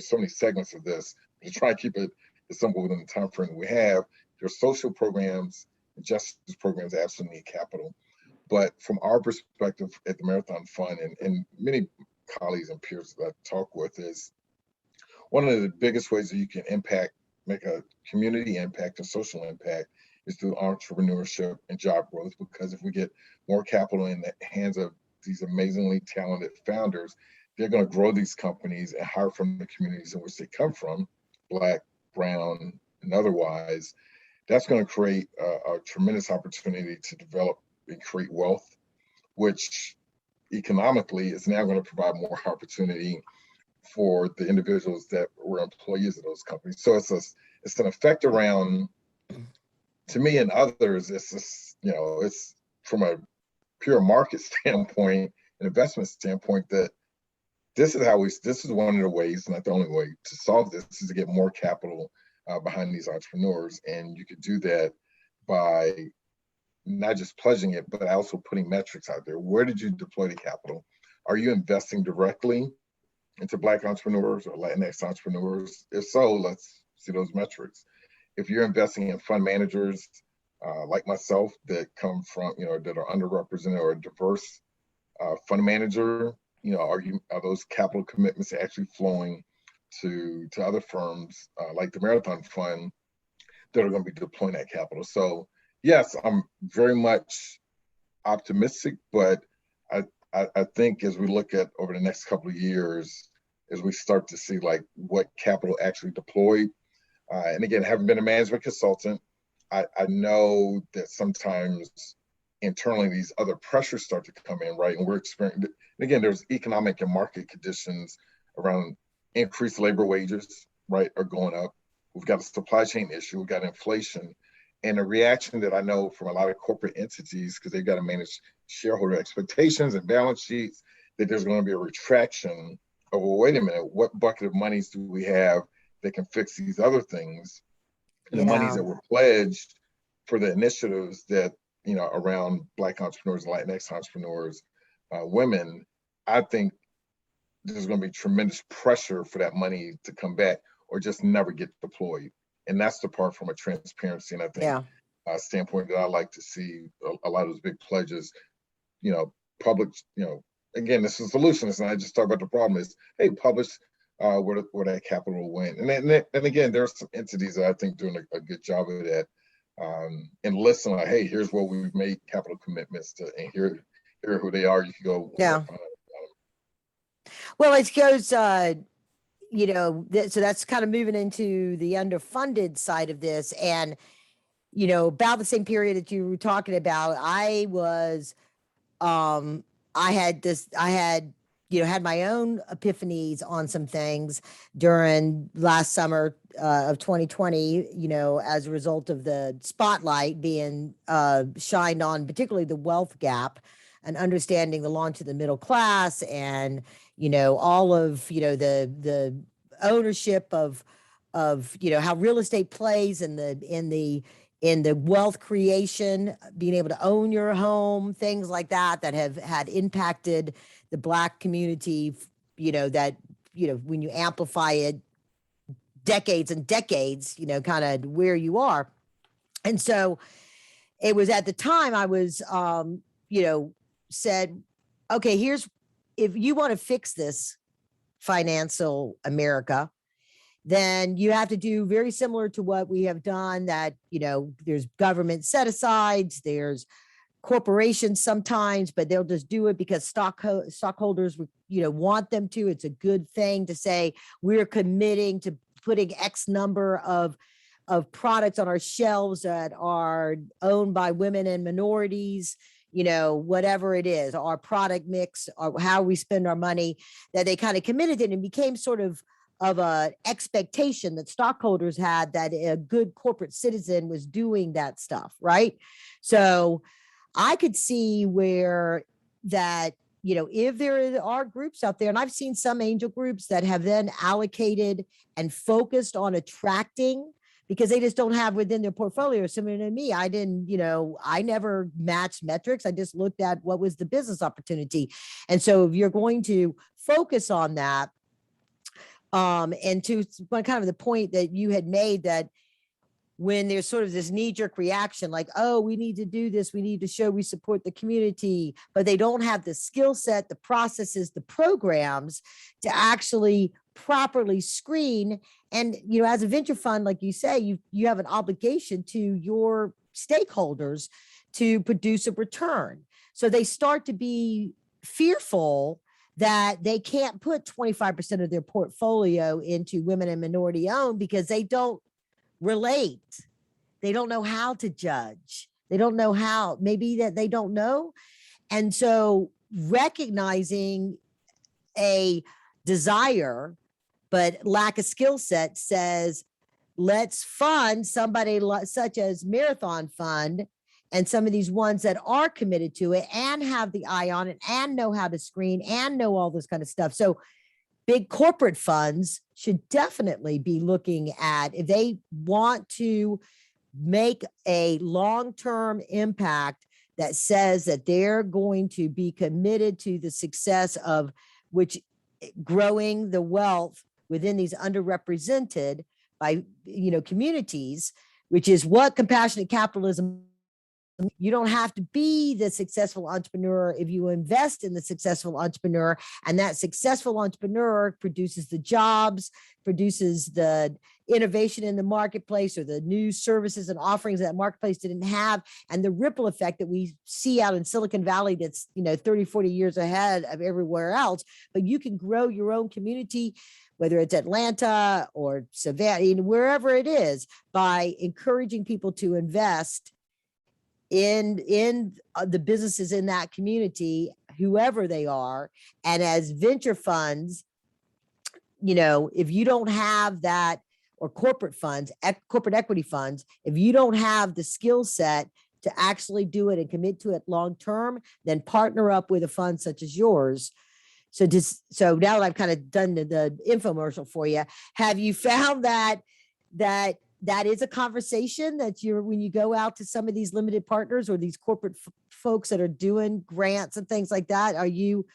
so many segments of this. To try to keep it as simple within the time frame we have, there's social programs and justice programs that absolutely need capital. But from our perspective at the Marathon Fund and many colleagues and peers that I talk with, is one of the biggest ways that you can make a community impact, a social impact, is through entrepreneurship and job growth. Because if we get more capital in the hands of these amazingly talented founders, they're going to grow these companies and hire from the communities in which they come from, Black, brown, and otherwise. That's going to create a tremendous opportunity to develop and create wealth, which economically is now going to provide more opportunity for the individuals that were employees of those companies. So it's an effect around, to me and others, it's from a pure market standpoint, an investment standpoint, that this is one of the ways, not the only way, to solve this, is to get more capital behind these entrepreneurs. And you could do that by not just pledging it, but also putting metrics out there. Where did you deploy the capital? Are you investing directly into Black entrepreneurs or Latinx entrepreneurs? If so, let's see those metrics. If you're investing in fund managers like myself that come from, that are underrepresented or a diverse fund manager, are those capital commitments actually flowing to other firms like the Marathon Fund that are going to be deploying that capital? So yes, I'm very much optimistic, but I think as we look at over the next couple of years, as we start to see like what capital actually deployed, and again, having been a management consultant, I know that sometimes internally these other pressures start to come in, right? And we're experiencing, again, there's economic and market conditions around increased labor wages, right, are going up. We've got a supply chain issue. We've got inflation. And the reaction that I know from a lot of corporate entities, because they've got to manage shareholder expectations and balance sheets, that there's going to be a retraction of, well, wait a minute, what bucket of monies do we have that can fix these other things? And the monies Yeah. that were pledged for the initiatives that, around Black entrepreneurs, LatinX entrepreneurs, women, I think there's going to be tremendous pressure for that money to come back or just never get deployed. And that's the part from a transparency and I think Yeah. Standpoint that I like to see a lot of those big pledges, public, again, this is a solution. It's not just talk about the problem. Is, hey, publish where that capital went. And again, there's some entities that I think doing a good job of that. And listen, like, hey, here's what we've made capital commitments to, and here are who they are. You can go. Yeah. Well, it goes, so that's kind of moving into the underfunded side of this. And, about the same period that you were talking about, I was, I had, had my own epiphanies on some things during last summer of 2020, as a result of the spotlight being shined on, particularly the wealth gap and understanding the launch of the middle class and, all of, the ownership of, how real estate plays in the wealth creation, being able to own your home, things like that have had impacted the Black community, that, when you amplify it decades and decades, kind of where you are. And so it was at the time I was, said, okay, if you want to fix this financial America, then you have to do very similar to what we have done, that, there's government set asides, there's corporations sometimes, but they'll just do it because stockholders, want them to. It's a good thing to say, we're committing to putting X number of products on our shelves that are owned by women and minorities, whatever it is, our product mix, or how we spend our money, that they kind of committed it and became sort of a expectation that stockholders had, that a good corporate citizen was doing that stuff, right? So I could see where that, if there are groups out there, and I've seen some angel groups that have then allocated and focused on attracting, because they just don't have within their portfolio. Similar to me, I didn't, I never matched metrics. I just looked at what was the business opportunity. And so if you're going to focus on that, and to kind of the point that you had made, that when there's sort of this knee-jerk reaction, like, oh, we need to do this, we need to show we support the community, but they don't have the skill set, the processes, the programs to actually properly screen. And, as a venture fund, like you say, you have an obligation to your stakeholders to produce a return. So they start to be fearful that they can't put 25% of their portfolio into women and minority owned because they don't relate. They don't know how to judge. They don't know how, maybe that they don't know. And so recognizing a desire, but lack of skill set, says, let's fund somebody such as Marathon Fund and some of these ones that are committed to it and have the eye on it and know how to screen and know all this kind of stuff. So big corporate funds should definitely be looking at, if they want to make a long-term impact that says that they're going to be committed to the success of which growing the wealth within these underrepresented by, communities, which is what compassionate capitalism. You don't have to be the successful entrepreneur if you invest in the successful entrepreneur, and that successful entrepreneur produces the jobs, produces the innovation in the marketplace, or the new services and offerings that marketplace didn't have, and the ripple effect that we see out in Silicon Valley that's 30, 40 years ahead of everywhere else. But you can grow your own community, whether it's Atlanta or Savannah, wherever it is, by encouraging people to invest in the businesses in that community, whoever they are. And as venture funds, if you don't have that, or corporate funds, corporate equity funds, if you don't have the skill set to actually do it and commit to it long term, then partner up with a fund such as yours. So now that I've kind of done the infomercial for you, have you found that is a conversation that when you go out to some of these limited partners or these corporate folks that are doing grants and things like that, are you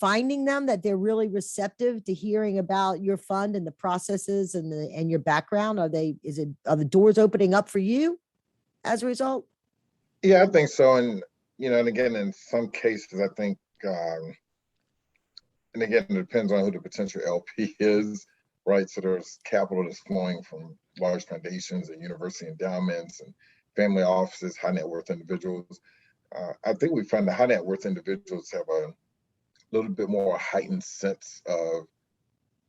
finding them that they're really receptive to hearing about your fund and the processes and your background? Are the doors opening up for you as a result? Yeah, I think so. And, and again, in some cases, I think, and again, it depends on who the potential LP is, right? So there's capital that's flowing from large foundations and university endowments and family offices, high net worth individuals. I think we find the high net worth individuals have a little bit more heightened sense of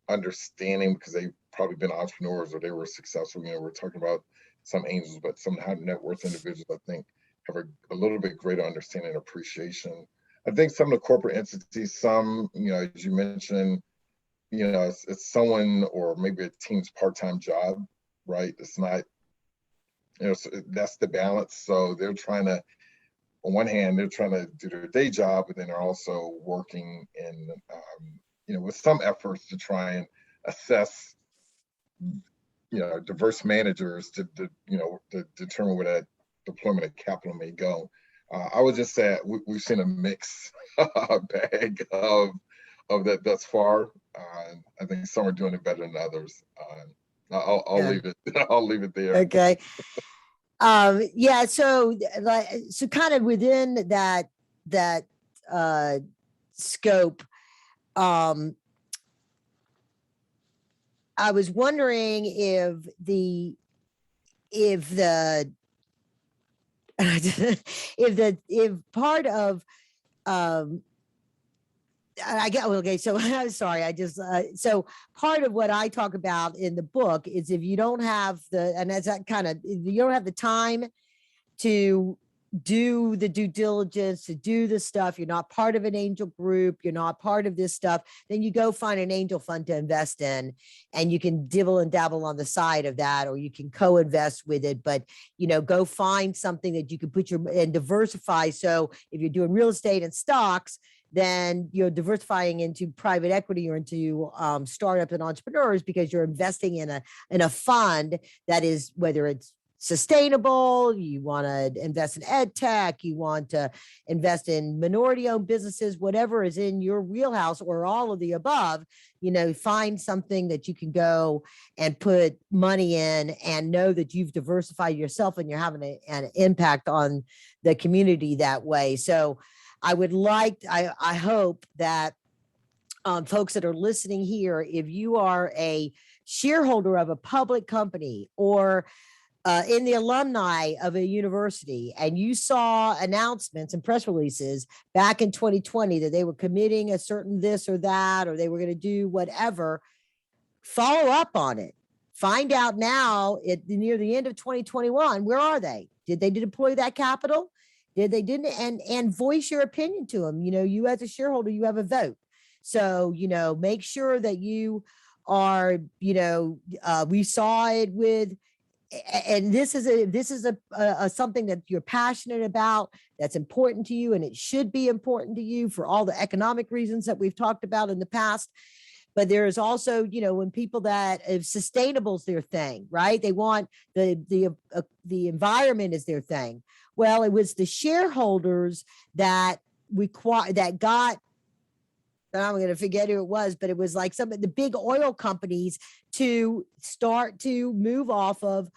understanding because they've probably been entrepreneurs or they were successful. We're talking about some angels, but some high net worth individuals, I think, have a little bit greater understanding and appreciation. I think some of the corporate entities, some, as you mentioned, it's someone or maybe a team's part-time job, right? It's not, so that's the balance. So they're trying to, on one hand, they're trying to do their day job, but then they're also working in, with some efforts to try and assess, diverse managers to determine where that deployment of capital may go. I would just say we've seen a mixed bag of that thus far. I think some are doing it better than others. I'll leave it. I'll leave it there. Okay. Yeah. So kind of within that scope, I was wondering if part of I get okay. So I'm sorry. So part of what I talk about in the book is if you don't have you don't have the time to do the due diligence, to do the stuff, you're not part of an angel group, you're not part of this stuff, then you go find an angel fund to invest in, and you can dibble and dabble on the side of that, or you can co-invest with it, but go find something that you can and diversify. So if you're doing real estate and stocks, then you're diversifying into private equity or into startups and entrepreneurs, because you're investing in a fund that is, whether it's sustainable, you want to invest in ed tech, you want to invest in minority-owned businesses, whatever is in your wheelhouse, or all of the above, find something that you can go and put money in and know that you've diversified yourself and you're having an impact on the community that way. So I would I hope that folks that are listening here, if you are a shareholder of a public company or in the alumni of a university, and you saw announcements and press releases back in 2020 that they were committing a certain this or that, or they were going to do whatever, follow up on it. Find out now near the end of 2021, where are they? Did they deploy that capital? Didn't, and voice your opinion to them. You as a shareholder, you have a vote. So, make sure that you are, we saw it with, and this is a something that you're passionate about, that's important to you, and it should be important to you for all the economic reasons that we've talked about in the past. But there is also, when people that if sustainable is their thing, right? They want the environment is their thing. Well, it was the shareholders that got, I'm going to forget who it was, but it was like some of the big oil companies to start to move off of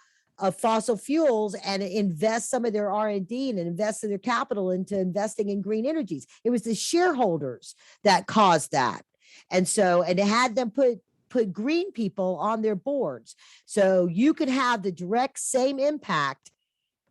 fossil fuels and invest some of their R&D and invest in their capital into investing in green energies. It was the shareholders that caused that. And so, and it had them put green people on their boards. So you could have the direct same impact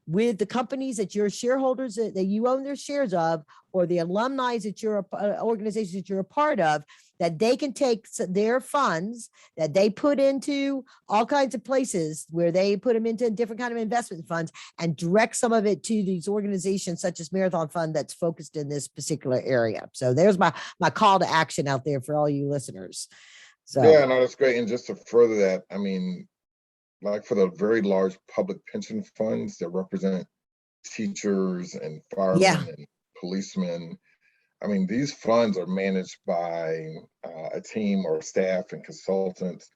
with the companies that you're shareholders that you own their shares of, or the alumni that you're organizations that you're a part of, that they can take their funds that they put into all kinds of places where they put them into different kind of investment funds and direct some of it to these organizations such as Marathon Fund that's focused in this particular area. So there's my call to action out there for all you listeners. So Yeah, no, that's great. And just to further that, I mean, like for the very large public pension funds that represent teachers and yeah, firemen and policemen, I mean, these funds are managed by a team or staff and consultants.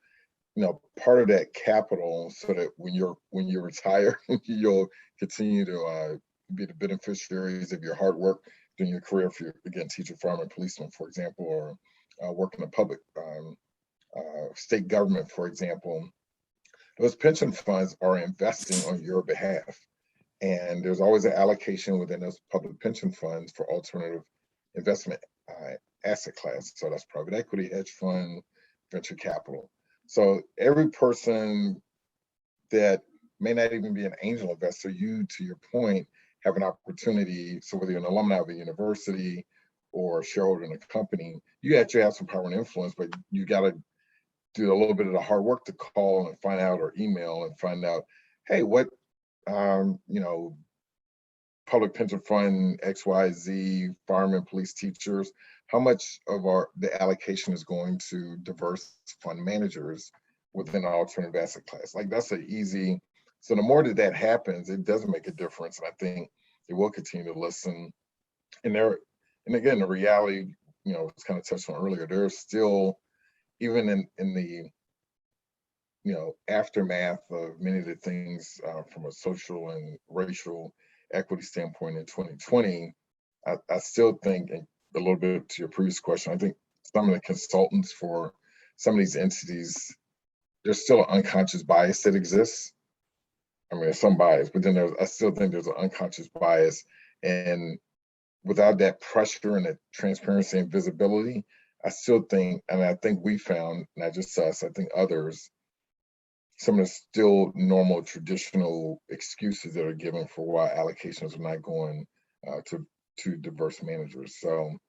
You know, part of that capital, so that when you retire, you'll continue to be the beneficiaries of your hard work during your career. If you're again teacher, fireman, policeman, for example, or work in the public state government, for example, those pension funds are investing on your behalf. And there's always an allocation within those public pension funds for alternative investment asset class. So that's private equity, hedge fund, venture capital. So every person that may not even be an angel investor, you, to your point, have an opportunity. So whether you're an alumni of a university or a shareholder in a company, you actually have some power and influence, but you got to do a little bit of the hard work to call and find out, or email and find out, hey, what you know, public pension fund XYZ, firemen, police, teachers, how much of the allocation is going to diverse fund managers within an alternative asset class? Like that's an easy. So the more that happens, it doesn't make a difference, and I think it will continue to listen. And and again, the reality, you know, it's kind of touched on earlier. There's still, even in the aftermath of many of the things from a social and racial equity standpoint in 2020, I still think, and a little bit to your previous question, I think some of the consultants for some of these entities, there's still an unconscious bias that exists. I mean, there's some bias, but then I still think there's an unconscious bias. And without that pressure and that transparency and visibility, I still think, and I think we found, not just us, I think others, some of the still normal traditional excuses that are given for why allocations are not going to diverse managers. So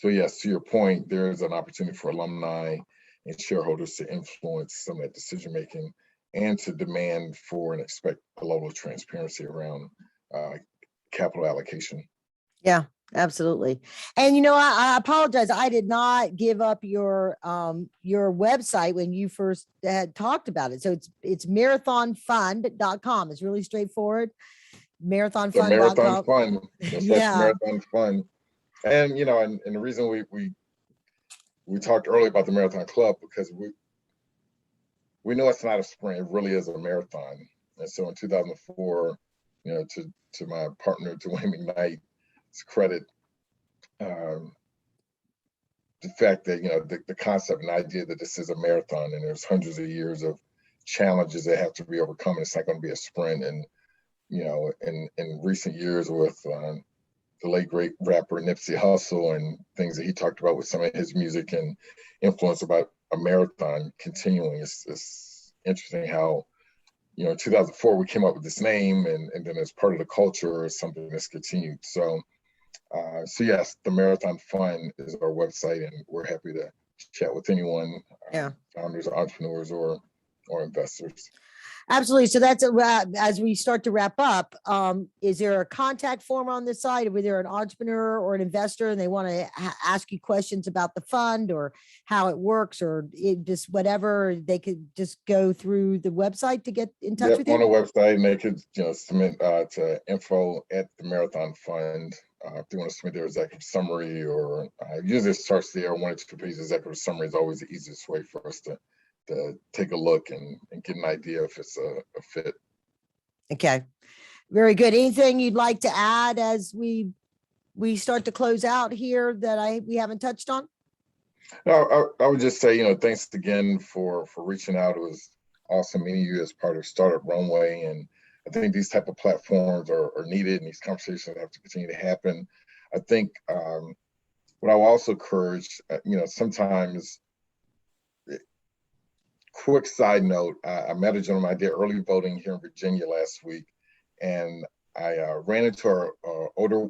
yes, to your point, there's an opportunity for alumni and shareholders to influence some of that decision making, and to demand for and expect a level of transparency around capital allocation. yeah, absolutely. And I apologize. I did not give up your website when you first had talked about it. So it's marathonfund.com. It's really straightforward. The Marathon Marathonfund.com. Fund, that's Yeah. Marathon Fund. And and the reason we talked earlier about the Marathon Club, because we know it's not a sprint, it really is a marathon. And so in 2004, to my partner Dwayne McKnight's credit, the fact that the concept and idea that this is a marathon and there's hundreds of years of challenges that have to be overcome, and it's not going to be a sprint. And in recent years with the late great rapper Nipsey Hussle and things that he talked about with some of his music and influence about a marathon continuing, it's interesting how in 2004 we came up with this name, and then as part of the culture, it's something that's continued. So yes, the Marathon Fund is our website, and we're happy to chat with anyone, founders, entrepreneurs, or investors. Absolutely. So that's as we start to wrap up, is there a contact form on this site, whether they're an entrepreneur or an investor and they want to ask you questions about the fund or how it works, or just whatever, they could just go through the website to get in touch with you? On the website, and they could submit to info at the Marathon Fund if they want to submit their executive summary, or usually it starts there. 1 or 2 pages executive summary is always the easiest way for us to take a look and get an idea if it's a fit. Okay, very good. Anything you'd like to add as we start to close out here that we haven't touched on? No, I would just say, thanks again for reaching out. It was awesome meeting you as part of Startup Runway, and I think these type of platforms are needed, and these conversations have to continue to happen. I think what I will also encourage, sometimes. Quick side note, I met a gentleman. I did early voting here in Virginia last week, and I ran into an older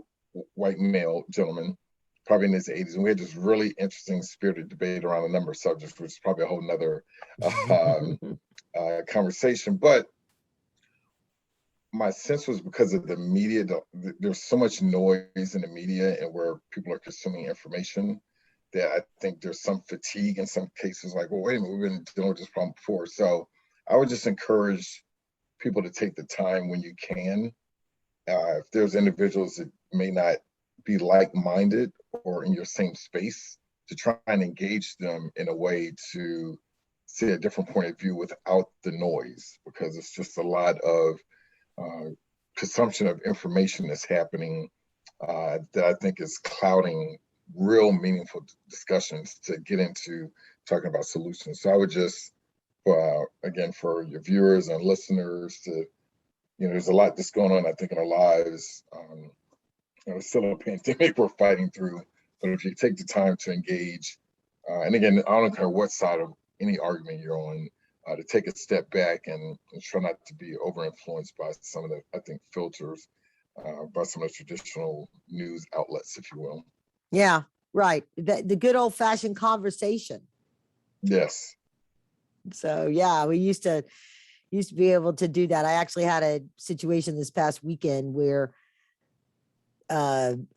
white male gentleman, probably in his 80s, and we had this really interesting spirited debate around a number of subjects, which is probably a whole nother conversation. But my sense was, because of the media, there's so much noise in the media and where people are consuming information, that I think there's some fatigue in some cases, like, well, wait a minute, we've been dealing with this problem before. So I would just encourage people to take the time when you can. If there's individuals that may not be like-minded or in your same space, to try and engage them in a way to see a different point of view without the noise, because it's just a lot of consumption of information that's happening that I think is clouding real meaningful discussions to get into talking about solutions. So I would just, again, for your viewers and listeners, to, there's a lot that's going on, I think, in our lives. It's still a pandemic we're fighting through, but if you take the time to engage, and again, I don't care what side of any argument you're on, to take a step back and try not to be over-influenced by some of the, I think, filters, by some of the traditional news outlets, if you will. Yeah, right. The good old-fashioned conversation. Yes. So yeah, we used to be able to do that. I actually had a situation this past weekend where in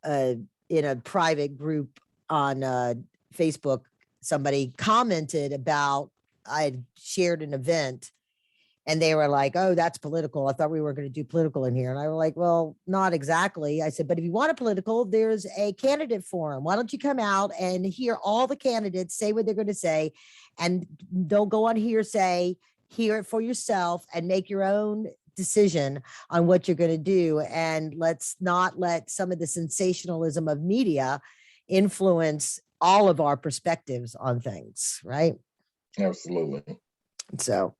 a private group on Facebook, somebody commented about, I had shared an event and they were like, oh, that's political. I thought we were going to do political in here. And I was like, well, not exactly. I said, but if you want a political, there's a candidate forum. Why don't you come out and hear all the candidates say what they're going to say, and don't go on hearsay, hear it for yourself and make your own decision on what you're going to do. And let's not let some of the sensationalism of media influence all of our perspectives on things, right? Absolutely. So,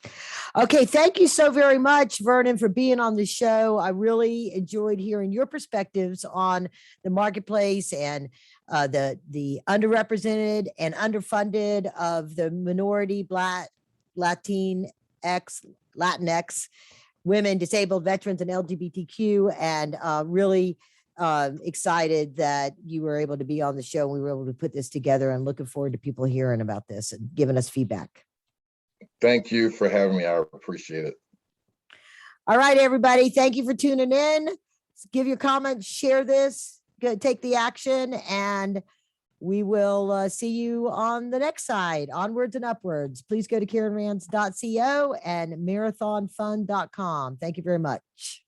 okay. Thank you so very much, Vernon, for being on the show. I really enjoyed hearing your perspectives on the marketplace and the underrepresented and underfunded of the minority, Black, LatinX, women, disabled, veterans, and LGBTQ, and really excited that you were able to be on the show and we were able to put this together, and looking forward to people hearing about this and giving us feedback. Thank you for having me. I appreciate it. All right, everybody. Thank you for tuning in. Give your comments, share this, take the action, and we will see you on the next side. Onwards and upwards. Please go to KarenRands.co and marathonfund.com. Thank you very much.